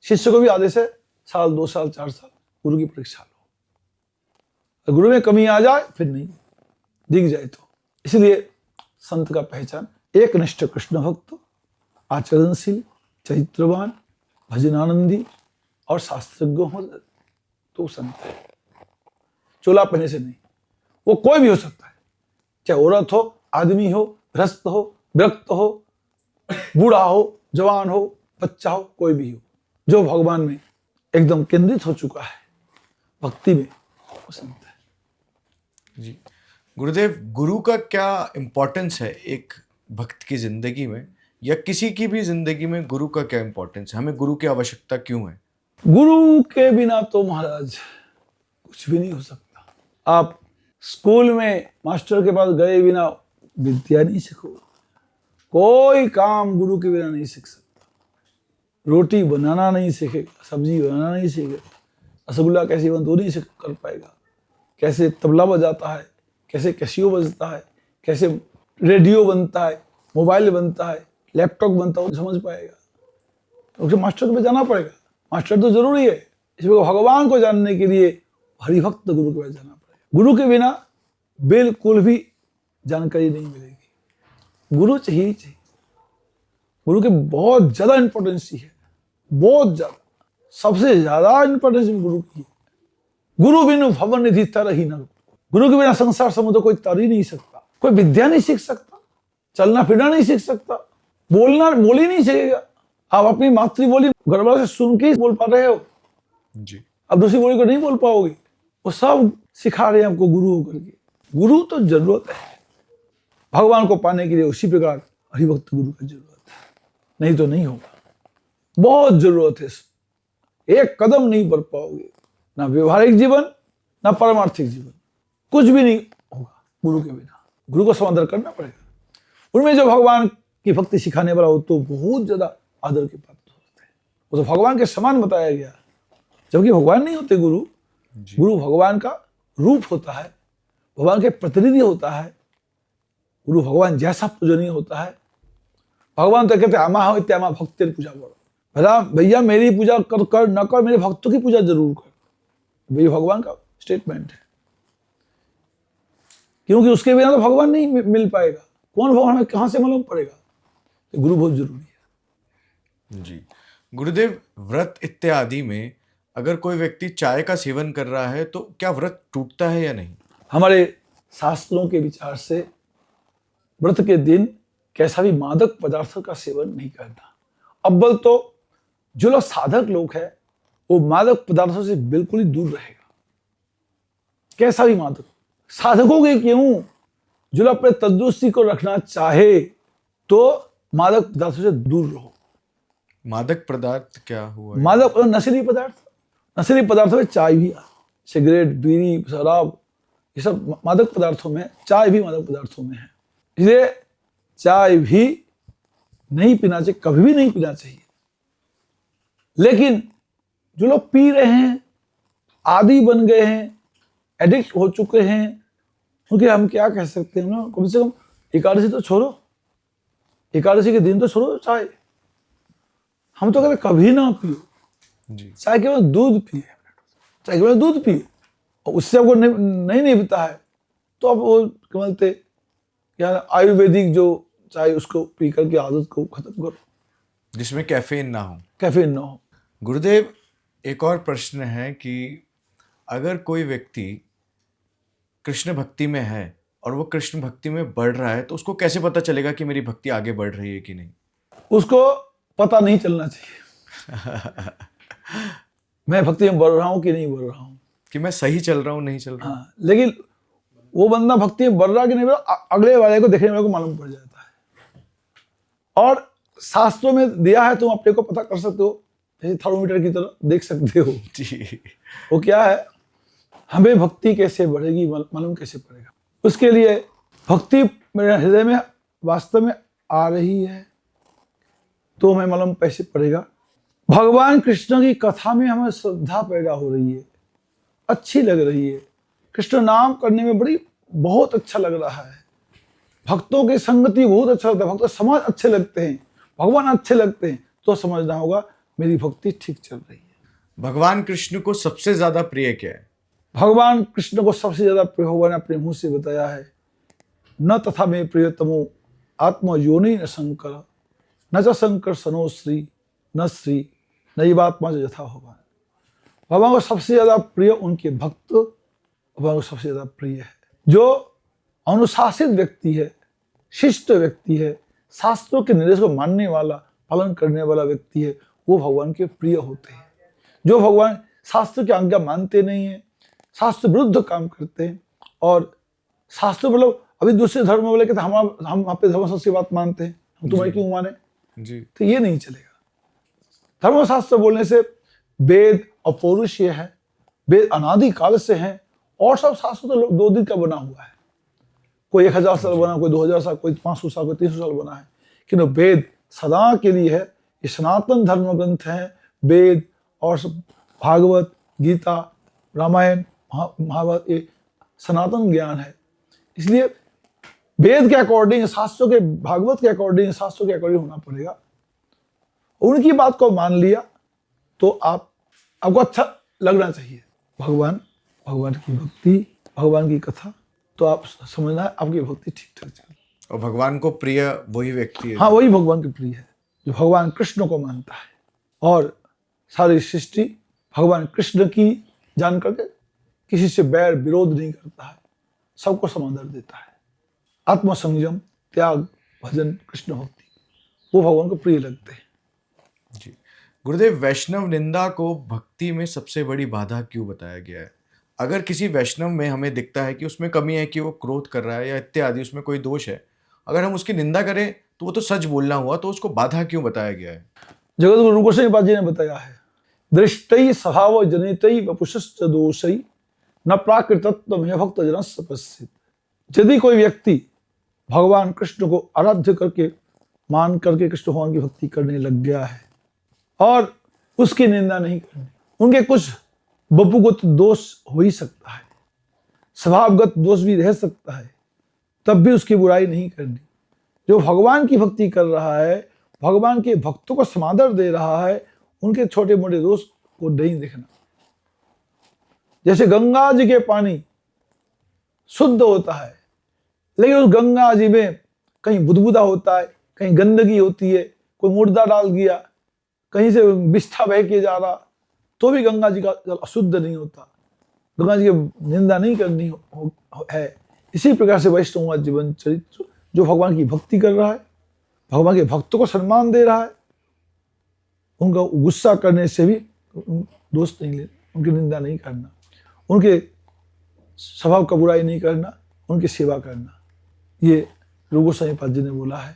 शिष्य को भी आदेश है 1-2 साल 4 साल गुरु की परीक्षा लो। गुरु में कमी आ जाए फिर नहीं, दिख जाए तो। इसलिए संत का पहचान एक निष्ठ कृष्ण भक्त, आचरणशील, चरित्रवान, भजनानंदी और शास्त्रज्ञ हो तो संत है। चोला पहने से नहीं, वो कोई भी हो सकता है, चाहे औरत हो, आदमी हो, गृहस्थ हो, विरक्त हो, बूढ़ा हो, जवान हो, बच्चा हो, कोई भी हो, जो भगवान में एकदम केंद्रित हो चुका है, भक्ति में, वो संत है। जी गुरुदेव, गुरु का क्या इम्पोर्टेंस है एक भक्त की जिंदगी में, या किसी की भी जिंदगी में गुरु का क्या इम्पोर्टेंस है? हमें गुरु की आवश्यकता क्यों है? गुरु के बिना तो महाराज कुछ भी नहीं हो सकता। आप स्कूल में मास्टर के पास गए बिना विद्या नहीं सीखोगे, कोई काम गुरु के बिना नहीं सीख सकता। रोटी बनाना नहीं सीखेगा, सब्जी बनाना नहीं सीखेगा, रसगुल्ला कैसे बनता वो नहीं सीख कर पाएगा, कैसे तबला बजाता है, कैसे कैसियो बजता है, कैसे रेडियो बनता है, मोबाइल बनता है, लैपटॉप बनता है, वो समझ पाएगा। तो उसे मास्टर के पास जाना पड़ेगा, मास्टर तो जरूरी है। इसमें भगवान को जानने के लिए हरिभक्त गुरु के पास जाना पड़ेगा। गुरु के बिना बिल्कुल भी जानकारी नहीं मिलेगी। गुरु चाहिए ही चाहिए। गुरु के बहुत ज्यादा इंपॉर्टेंस है, बहुत ज्यादा, सबसे ज्यादा इंपॉर्टेंस गुरु की है। गुरु बिनु भवन निधि तर ही न। गुरु के बिना संसार समुद्र कोई तर ही नहीं सकता। कोई विद्या नहीं सीख सकता, चलना फिरना नहीं सीख सकता, बोल ही नहीं सीखेगा। आप अपनी मातृबोली घर वालों से सुन के ही बोल पा रहे हो जी, अब दूसरी बोली को नहीं बोल पाओगे। वो सब सिखा रहे हैं आपको गुरु होकर के। गुरु तो जरूरत है भगवान को पाने के लिए, उसी प्रकार हरिभक्त गुरु की जरूरत है, नहीं तो नहीं होगा। बहुत जरूरत है। एक कदम नहीं बढ़ पाओगे, ना व्यवहारिक जीवन ना पारमार्थिक जीवन, कुछ भी नहीं होगा गुरु के बिना। गुरु को समादर करना पड़ेगा। उनमें जो भगवान की भक्ति सिखाने वाला हो तो बहुत ज्यादा आदर के पात्र होते हैं। वो तो भगवान के समान बताया गया, जबकि भगवान नहीं होते गुरु। गुरु भगवान का रूप होता है, भगवान के प्रतिनिधि होता है। गुरु भगवान जैसा पूजनीय होता है। भगवान तो कहते आमा हो इत्यामा भक्त पूजा करो। भैया मेरी पूजा कर न कर, मेरे भक्तों की पूजा जरूर कर। ये भगवान का स्टेटमेंट है, क्योंकि उसके बिना तो भगवान नहीं मिल पाएगा। कौन भगवान है कहां से मालूम पड़ेगा? तो गुरु बहुत जरूरी है। जी गुरुदेव, व्रत इत्यादि में अगर कोई व्यक्ति चाय का सेवन कर रहा है तो क्या व्रत टूटता है या नहीं? हमारे शास्त्रों के विचार से व्रत के दिन कैसा भी मादक पदार्थों का सेवन नहीं करना। अव्वल तो जो लोग साधक लोग हैं वो मादक पदार्थों से बिल्कुल ही दूर रहेगा। कैसा भी मादक, साधकों के क्यों, जो लोग अपने तंदुरुस्ती को रखना चाहे तो मादक पदार्थों से दूर रहो। मादक पदार्थ क्या हुआ? मादक नशीली पदार्थ, नशीली पदार्थों में चाय भी, सिगरेट, बीड़ी, शराब, ये सब मादक पदार्थों में, चाय भी मादक पदार्थों में है। इसलिए चाय भी नहीं पीना चाहिए, कभी भी नहीं पीना चाहिए। लेकिन जो लोग पी रहे हैं, आदी बन गए हैं, एडिक्ट हो चुके हैं, उनके हम क्या कह सकते हैं ना, कम से कम एकादशी तो छोड़ो, एकादशी के दिन तो छोड़ो चाय। हम तो कहते कभी ना पियो जी। चाहे केवल दूध पिए, चाहे केवल दूध पिए, और उससे आपको नहीं निभता है तो आप वो क्या बोलते क्या, आयुर्वेदिक जो चाय उसको पी करके आदत को खत्म करो, जिसमें कैफीन ना हो, कैफीन ना हो। गुरुदेव, एक और प्रश्न है कि अगर कोई व्यक्ति कृष्ण भक्ति में है और वो कृष्ण भक्ति में बढ़ रहा है तो उसको कैसे पता चलेगा कि मेरी भक्ति आगे बढ़ रही है कि नहीं? उसको पता नहीं चलना चाहिए मैं भक्ति में बढ़ रहा हूँ कि नहीं बढ़ रहा हूँ, कि मैं सही चल रहा हूँ नहीं चल रहा हूँ। हाँ, लेकिन वो बंदा भक्ति में बढ़ रहा कि नहीं बढ़ रहा अगले वाले को देखने वाले को मालूम पड़ जाता है। और शास्त्रों में दिया है, तुम अपने को पता कर सकते हो, जैसे थर्मोमीटर की तरह देख सकते हो। जी। वो क्या है, हमें भक्ति कैसे बढ़ेगी मालूम कैसे पड़ेगा? उसके लिए भक्ति मेरे हृदय में वास्तव में आ रही है तो हमें मालूम कैसे पड़ेगा? भगवान कृष्ण की कथा में हमें श्रद्धा पैदा हो रही है, अच्छी लग रही है, कृष्ण नाम करने में बहुत अच्छा लग रहा है, भक्तों की संगति बहुत अच्छा लगता है, भक्त समाज अच्छे लगते हैं, भगवान अच्छे लगते हैं, तो समझना होगा मेरी भक्ति ठीक चल रही है। भगवान कृष्ण को सबसे ज्यादा प्रिय क्या है? भगवान कृष्ण को सबसे ज्यादा प्रिय भगवान ने अपने मुंह से बताया है, न तथा में प्रियतमो आत्म योनि न शंकर, न च शंकर सनो श्री न श्री नैवात्मा यथा भगवान। भगवान को सबसे ज्यादा प्रिय उनके भक्त, भगवान को सबसे ज्यादा प्रिय है। जो अनुशासित व्यक्ति है, शिष्ट व्यक्ति है, शास्त्रों के निर्देश को मानने वाला, पालन करने वाला व्यक्ति है, वो भगवान के प्रिय होते हैं। जो भगवान शास्त्र की आज्ञा मानते नहीं है, शास्त्र विरुद्ध काम करते हैं, और शास्त्र मतलब अभी दूसरे धर्म वाले कहते हैं हम आप पे धर्मशास्त्र की बात मानते हैं, हम तुम्हारी क्यों माने जी। तो ये नहीं चलेगा। धर्मशास्त्र बोलने से वेद अपौरुषीय है, वेद अनादि काल से है, और सब शास्त्र तो 2 दिन का बना हुआ है। कोई 1000 साल बना, कोई 2000 साल, कोई 500 साल, कोई 300 साल बना है, किंतु वेद सदा के लिए है। ये सनातन धर्म ग्रंथ है, वेद और भागवत, गीता, रामायण, महाभारत, ये सनातन ज्ञान है। इसलिए वेद के अकॉर्डिंग, शास्त्रों के, भागवत के अकॉर्डिंग, शास्त्रों के अकॉर्डिंग होना पड़ेगा। उनकी बात को मान लिया तो आपको अच्छा लगना चाहिए। भगवान की भक्ति, भगवान की कथा, तो आप समझना है आपकी भक्ति ठीक ठाक चल। और भगवान को प्रिय वही व्यक्ति है। हाँ, वही भगवान के प्रिय है जो भगवान कृष्ण को मानता है, और सारी सृष्टि भगवान कृष्ण की जान करके किसी से बैर विरोध नहीं करता है, सबको समादर देता है। आत्मसंयम, त्याग, भजन, कृष्ण भक्ति, वो भगवान को प्रिय लगते हैं। जी गुरुदेव, वैष्णव निंदा को भक्ति में सबसे बड़ी बाधा क्यों बताया गया है? अगर किसी वैष्णव में हमें दिखता है कि उसमें कमी है, कि वो क्रोध कर रहा है या इत्यादि, उसमें कोई दोष है, अगर हम उसकी निंदा करें तो वो तो सच बोलना हुआ, तो उसको बाधा क्यों बताया गया है? जगत गुरु गोस्वामी पाद जी ने बताया है, दृष्टि स्वभाव जनितई वपुषश्च दोषई न प्राकृतत्व में भक्त जनस्य पश्चित। यदि कोई व्यक्ति भगवान कृष्ण को आराध्य करके, मान करके कृष्ण भगवान की भक्ति करने लग गया है और उसकी निंदा नहीं करनी, उनके कुछ बपुगत दोष हो ही सकता है, स्वभावगत दोष भी रह सकता है, तब भी उसकी बुराई नहीं करनी। जो भगवान की भक्ति कर रहा है, भगवान के भक्तों को समादर दे रहा है, उनके छोटे मोटे दोष को नहीं देखना। जैसे गंगा जी के पानी शुद्ध होता है, लेकिन उस गंगा जी में कहीं बुदबुदा होता है, कहीं गंदगी होती है, कोई मुर्दा डाल दिया, कहीं से बिस्ठा बह के जा रहा, तो भी गंगा जी का जल अशुद्ध नहीं होता। गंगा जी की निंदा नहीं करनी है। इसी प्रकार से वैष्णव का जीवन चरित्र, जो भगवान की भक्ति कर रहा है, भगवान के भक्तों को सम्मान दे रहा है, उनका गुस्सा करने से भी दोष नहीं लेना, उनकी निंदा नहीं करना, उनके स्वभाव का बुराई नहीं करना, उनकी सेवा करना। ये रूप गोस्वामी पाद जी ने बोला है।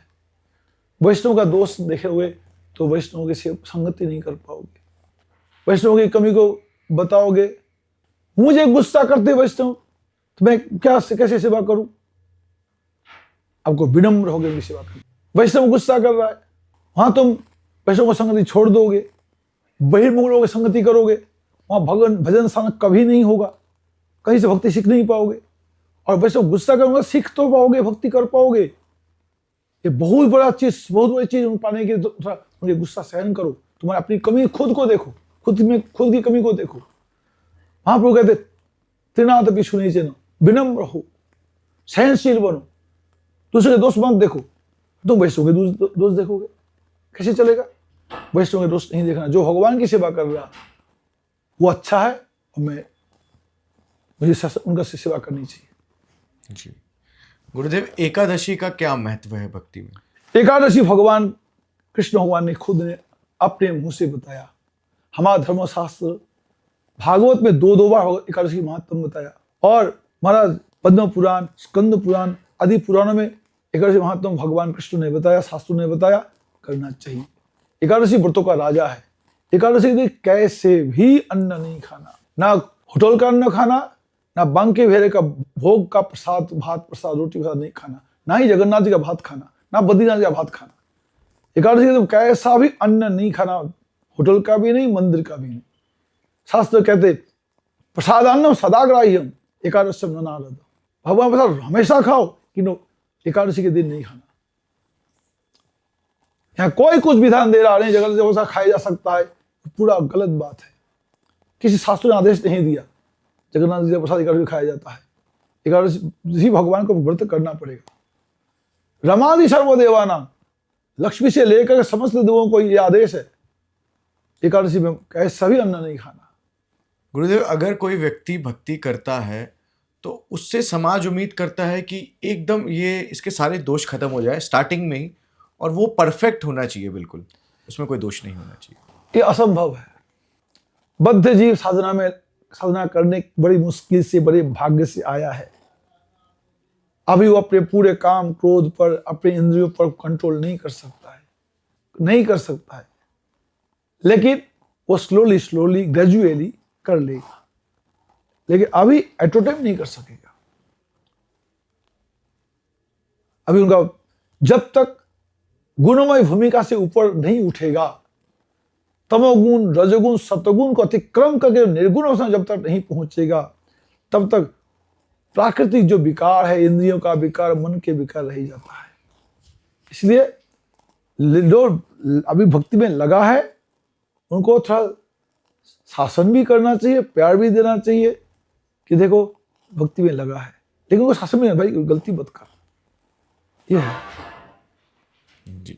वैष्णव का दोष देखे हुए तो वैष्णव की संगति नहीं कर पाओगे, वैष्णव की कमी को बताओगे। मुझे गुस्सा करते वैष्णव तो मैं कैसे सेवा करूं? आपको विनम्र होकर उनकी सेवा करनी। वैष्णव गुस्सा कर रहा है, वहां तुम वैष्णव को संगति छोड़ दोगे, बहिर्मुखों की संगति करोगे, वहां भजन स्थान कभी नहीं होगा, कहीं से भक्ति सीख नहीं पाओगे। और वैष्णव गुस्सा करूंगा, सीख तो पाओगे, भक्ति कर पाओगे। ये बहुत बड़ा चीज, बहुत बड़ी चीज पाने के लिए मुझे गुस्सा सहन करो। तुम्हारी अपनी कमी खुद को देखो, खुद की कमी को देखो। महाप्रभु कहते त्रिनाथ भी सुनी चेनो, विनम्र हो, सहनशील बनो, दूसरे के दोष मत देखो। तुम वैष्णव के दोष देखोगे, कैसे चलेगा? वैष्णव के दोष नहीं देखना। जो भगवान की सेवा कर रहा वो अच्छा है, और मुझे उनका सेवा करनी चाहिए। जी गुरुदेव, एकादशी का क्या महत्व है भक्ति में? एकादशी भगवान कृष्ण भगवान ने खुद ने अपने मुंह से बताया। हमारा धर्मशास्त्र भागवत में 2 बार एकादशी महत्व बताया, और महाराज पद्म पुराण, स्कंद पुराण आदि पुराणों में एकादशी महत्व भगवान कृष्ण ने बताया, शास्त्रों ने बताया, करना चाहिए। एकादशी व्रतों का राजा है। एकादशी के दिन कैसे भी अन्न नहीं खाना, ना होटल का अन्न खाना, ना बांके भेरे का भोग का प्रसाद, भात प्रसाद, रोटी प्रसाद नहीं खाना, ना ही जगन्नाथ जी का भात खाना, ना बद्रीनाथ जी का भात खाना। एकादशी के दिन कैसा भी अन्न नहीं खाना, होटल का भी नहीं, मंदिर का भी नहीं। शास्त्र कहते प्रसादान्नम सदाग्राह्यम एकादशम न नारद। भगवान प्रसाद हमेशा खाओ, किंतु एकादशी के दिन नहीं खाना। यहाँ कोई कुछ विधान दे रहा नहीं, जगन्नाथ जी खाया जा सकता है, पूरा गलत बात है। किसी शास्त्र ने आदेश नहीं दिया जगन्नाथ जी का प्रसाद एकादशी खाया जाता है। एकादशी भगवान को व्रत करना पड़ेगा। रमादि सर्वदेवानाम, लक्ष्मी से लेकर समस्त देवों को यह आदेश है, एकादशी में कैसा भी अन्न नहीं खाना। गुरुदेव, अगर कोई व्यक्ति भक्ति करता है तो उससे समाज उम्मीद करता है कि एकदम ये इसके सारे दोष खत्म हो जाए स्टार्टिंग में ही, और वो परफेक्ट होना चाहिए, बिल्कुल उसमें कोई दोष नहीं होना चाहिए। ये असंभव है। बद्ध जीव साधना करने बड़ी मुश्किल से, बड़े भाग्य से आया है। अभी वो अपने पूरे काम क्रोध पर, अपने इंद्रियों पर कंट्रोल नहीं कर सकता है, लेकिन वो स्लोली ग्रेजुअली कर लेगा, लेकिन अभी एट टाइम नहीं कर सकेगा। अभी उनका जब तक गुणमय भूमिका से ऊपर नहीं उठेगा, तमोगुण रजोगुण सतोगुण को अतिक्रम करके निर्गुण अवस्था जब तक नहीं पहुंचेगा, तब तक प्राकृतिक जो विकार है, इंद्रियों का विकार, मन के विकार रह जाता है। इसलिए जो अभी भक्ति में लगा है, उनको थोड़ा शासन भी करना चाहिए, प्यार भी देना चाहिए कि देखो भक्ति में लगा है, लेकिन उनको शासन में भाई गलती मत कर, ये है जी।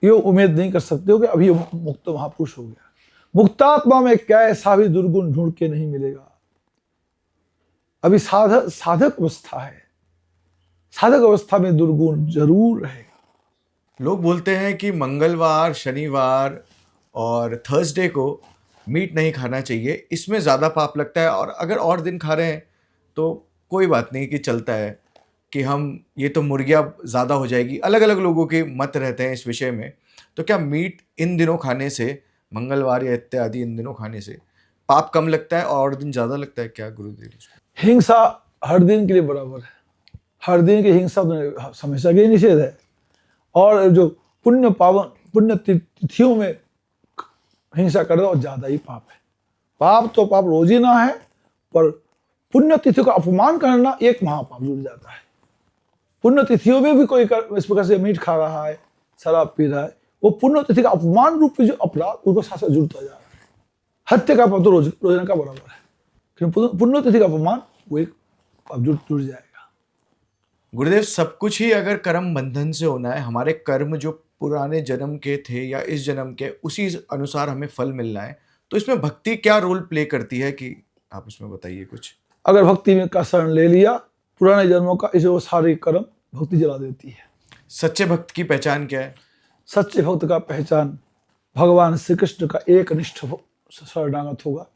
ये उम्मीद नहीं कर सकते हो कि अभी मुक्त महापुरुष हो गया। मुक्तात्मा में क्या ऐसा भी दुर्गुण ढूंढ के नहीं मिलेगा। अभी साधक अवस्था है, साधक अवस्था में दुर्गुण जरूर रहेगा। लोग बोलते हैं कि मंगलवार, शनिवार और थर्सडे को मीट नहीं खाना चाहिए, इसमें ज़्यादा पाप लगता है, और अगर और दिन खा रहे हैं तो कोई बात नहीं, कि चलता है कि हम ये तो मुर्गियाँ ज़्यादा हो जाएगी। अलग अलग लोगों के मत रहते हैं इस विषय में। तो क्या मीट इन दिनों खाने से, मंगलवार या इत्यादि इन दिनों खाने से पाप कम लगता है और दिन ज़्यादा लगता है क्या गुरुदेव? हिंसा हर दिन के लिए बराबर है, हर दिन की हिंसा तो हमेशा के निषेध है। और जो पुण्य तिथियों में हिंसा कर रहा है, ज्यादा ही पाप है। पाप तो पाप रोज ही ना है, पर पुण्य तिथियों का अपमान करना एक महापाप जुड़ जाता है। पुण्य तिथियों में भी कोई इस प्रकार से मीट खा रहा है, शराब पी रहा है, वो पुण्य तिथि का अपमान रूप जो अपराध, उसको साथ साथ जुड़ता जा रहा है। हत्या का पाप तो रोजाना का बराबर है, लेकिन पुण्य तिथि का अपमान वो एक पाप जुड़ जाएगा। गुरुदेव, सब कुछ ही अगर कर्म बंधन से होना है, हमारे कर्म जो पुराने जन्म के थे या इस जन्म के, उसी अनुसार हमें फल मिलना है, तो इसमें भक्ति क्या रोल प्ले करती है, कि आप इसमें बताइए कुछ। अगर भक्ति में का शरण ले लिया, पुराने जन्मों का इसे वो सारे कर्म भक्ति जला देती है। सच्चे भक्त की पहचान क्या है? सच्चे भक्त का पहचान भगवान श्री कृष्ण का एक निष्ठ शरणागत होगा,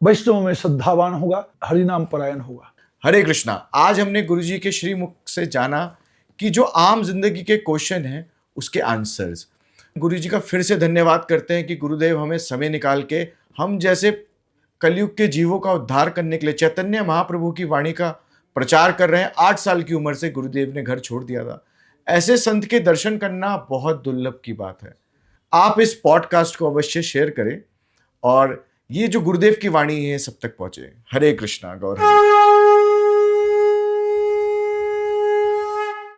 वैष्णव में श्रद्धावान होगा, हरिनाम परायण होगा। हरे कृष्णा। आज हमने गुरुजी के श्रीमुख से जाना कि जो आम जिंदगी के क्वेश्चन हैं उसके आंसर्स। गुरुजी का फिर से धन्यवाद करते हैं कि गुरुदेव हमें समय निकाल के हम जैसे कलयुग के जीवों का उद्धार करने के लिए चैतन्य महाप्रभु की वाणी का प्रचार कर रहे हैं। 8 साल की उम्र से गुरुदेव ने घर छोड़ दिया था। ऐसे संत के दर्शन करना बहुत दुर्लभ की बात है। आप इस पॉडकास्ट को अवश्य शेयर करें और ये जो गुरुदेव की वाणी है सब तक पहुंचे। हरे कृष्णा। गौर हरि।